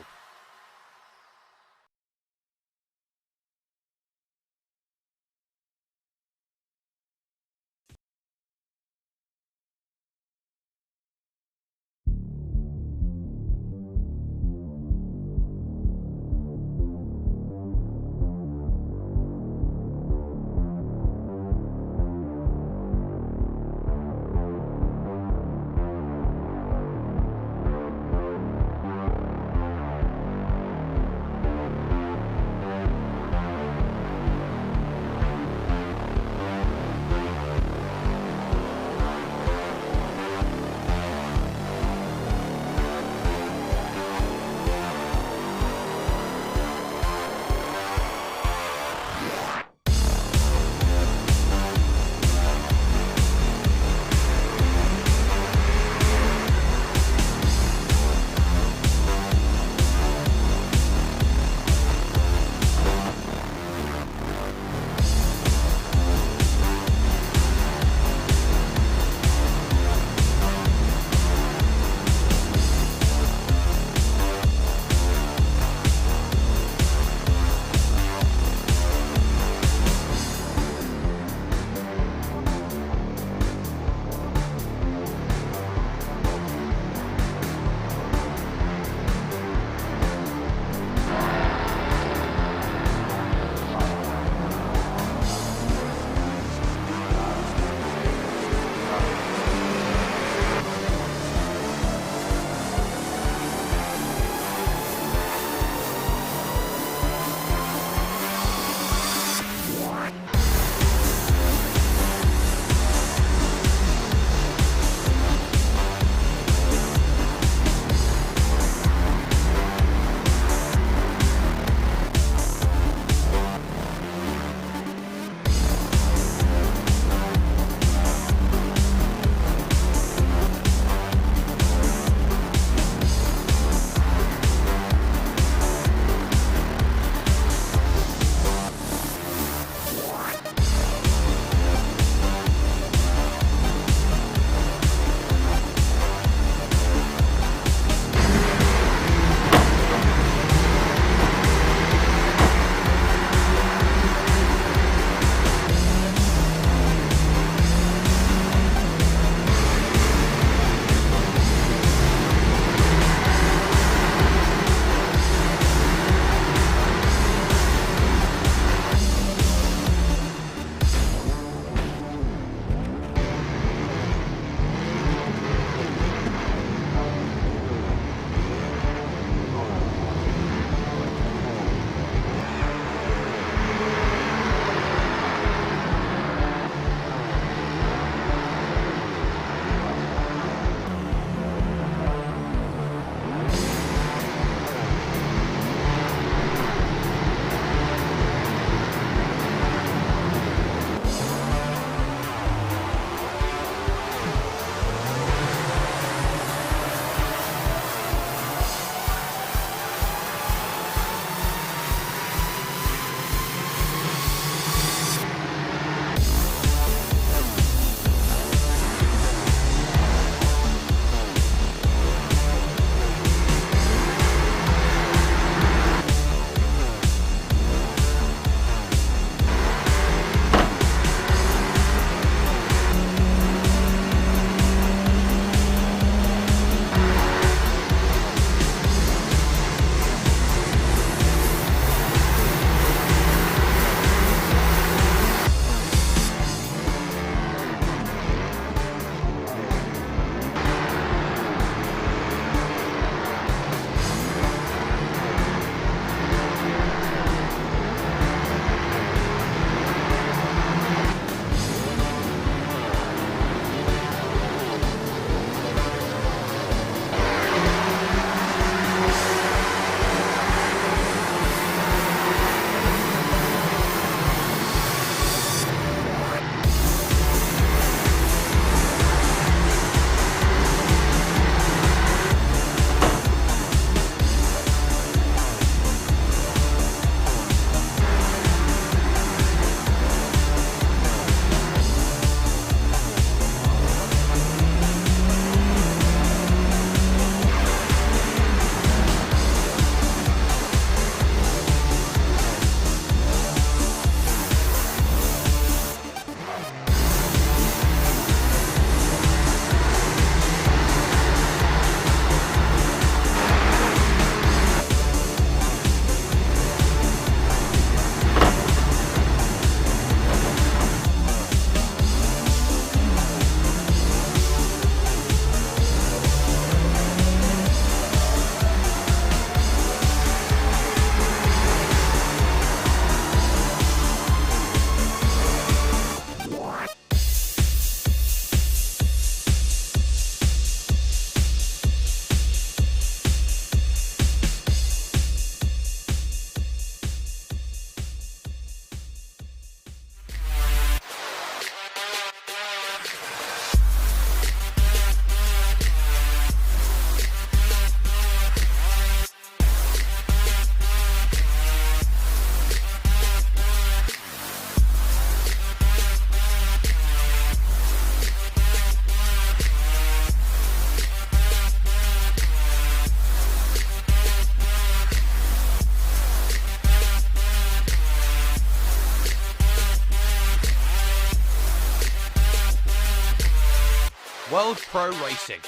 World Pro Racing,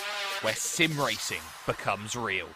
where sim racing becomes real.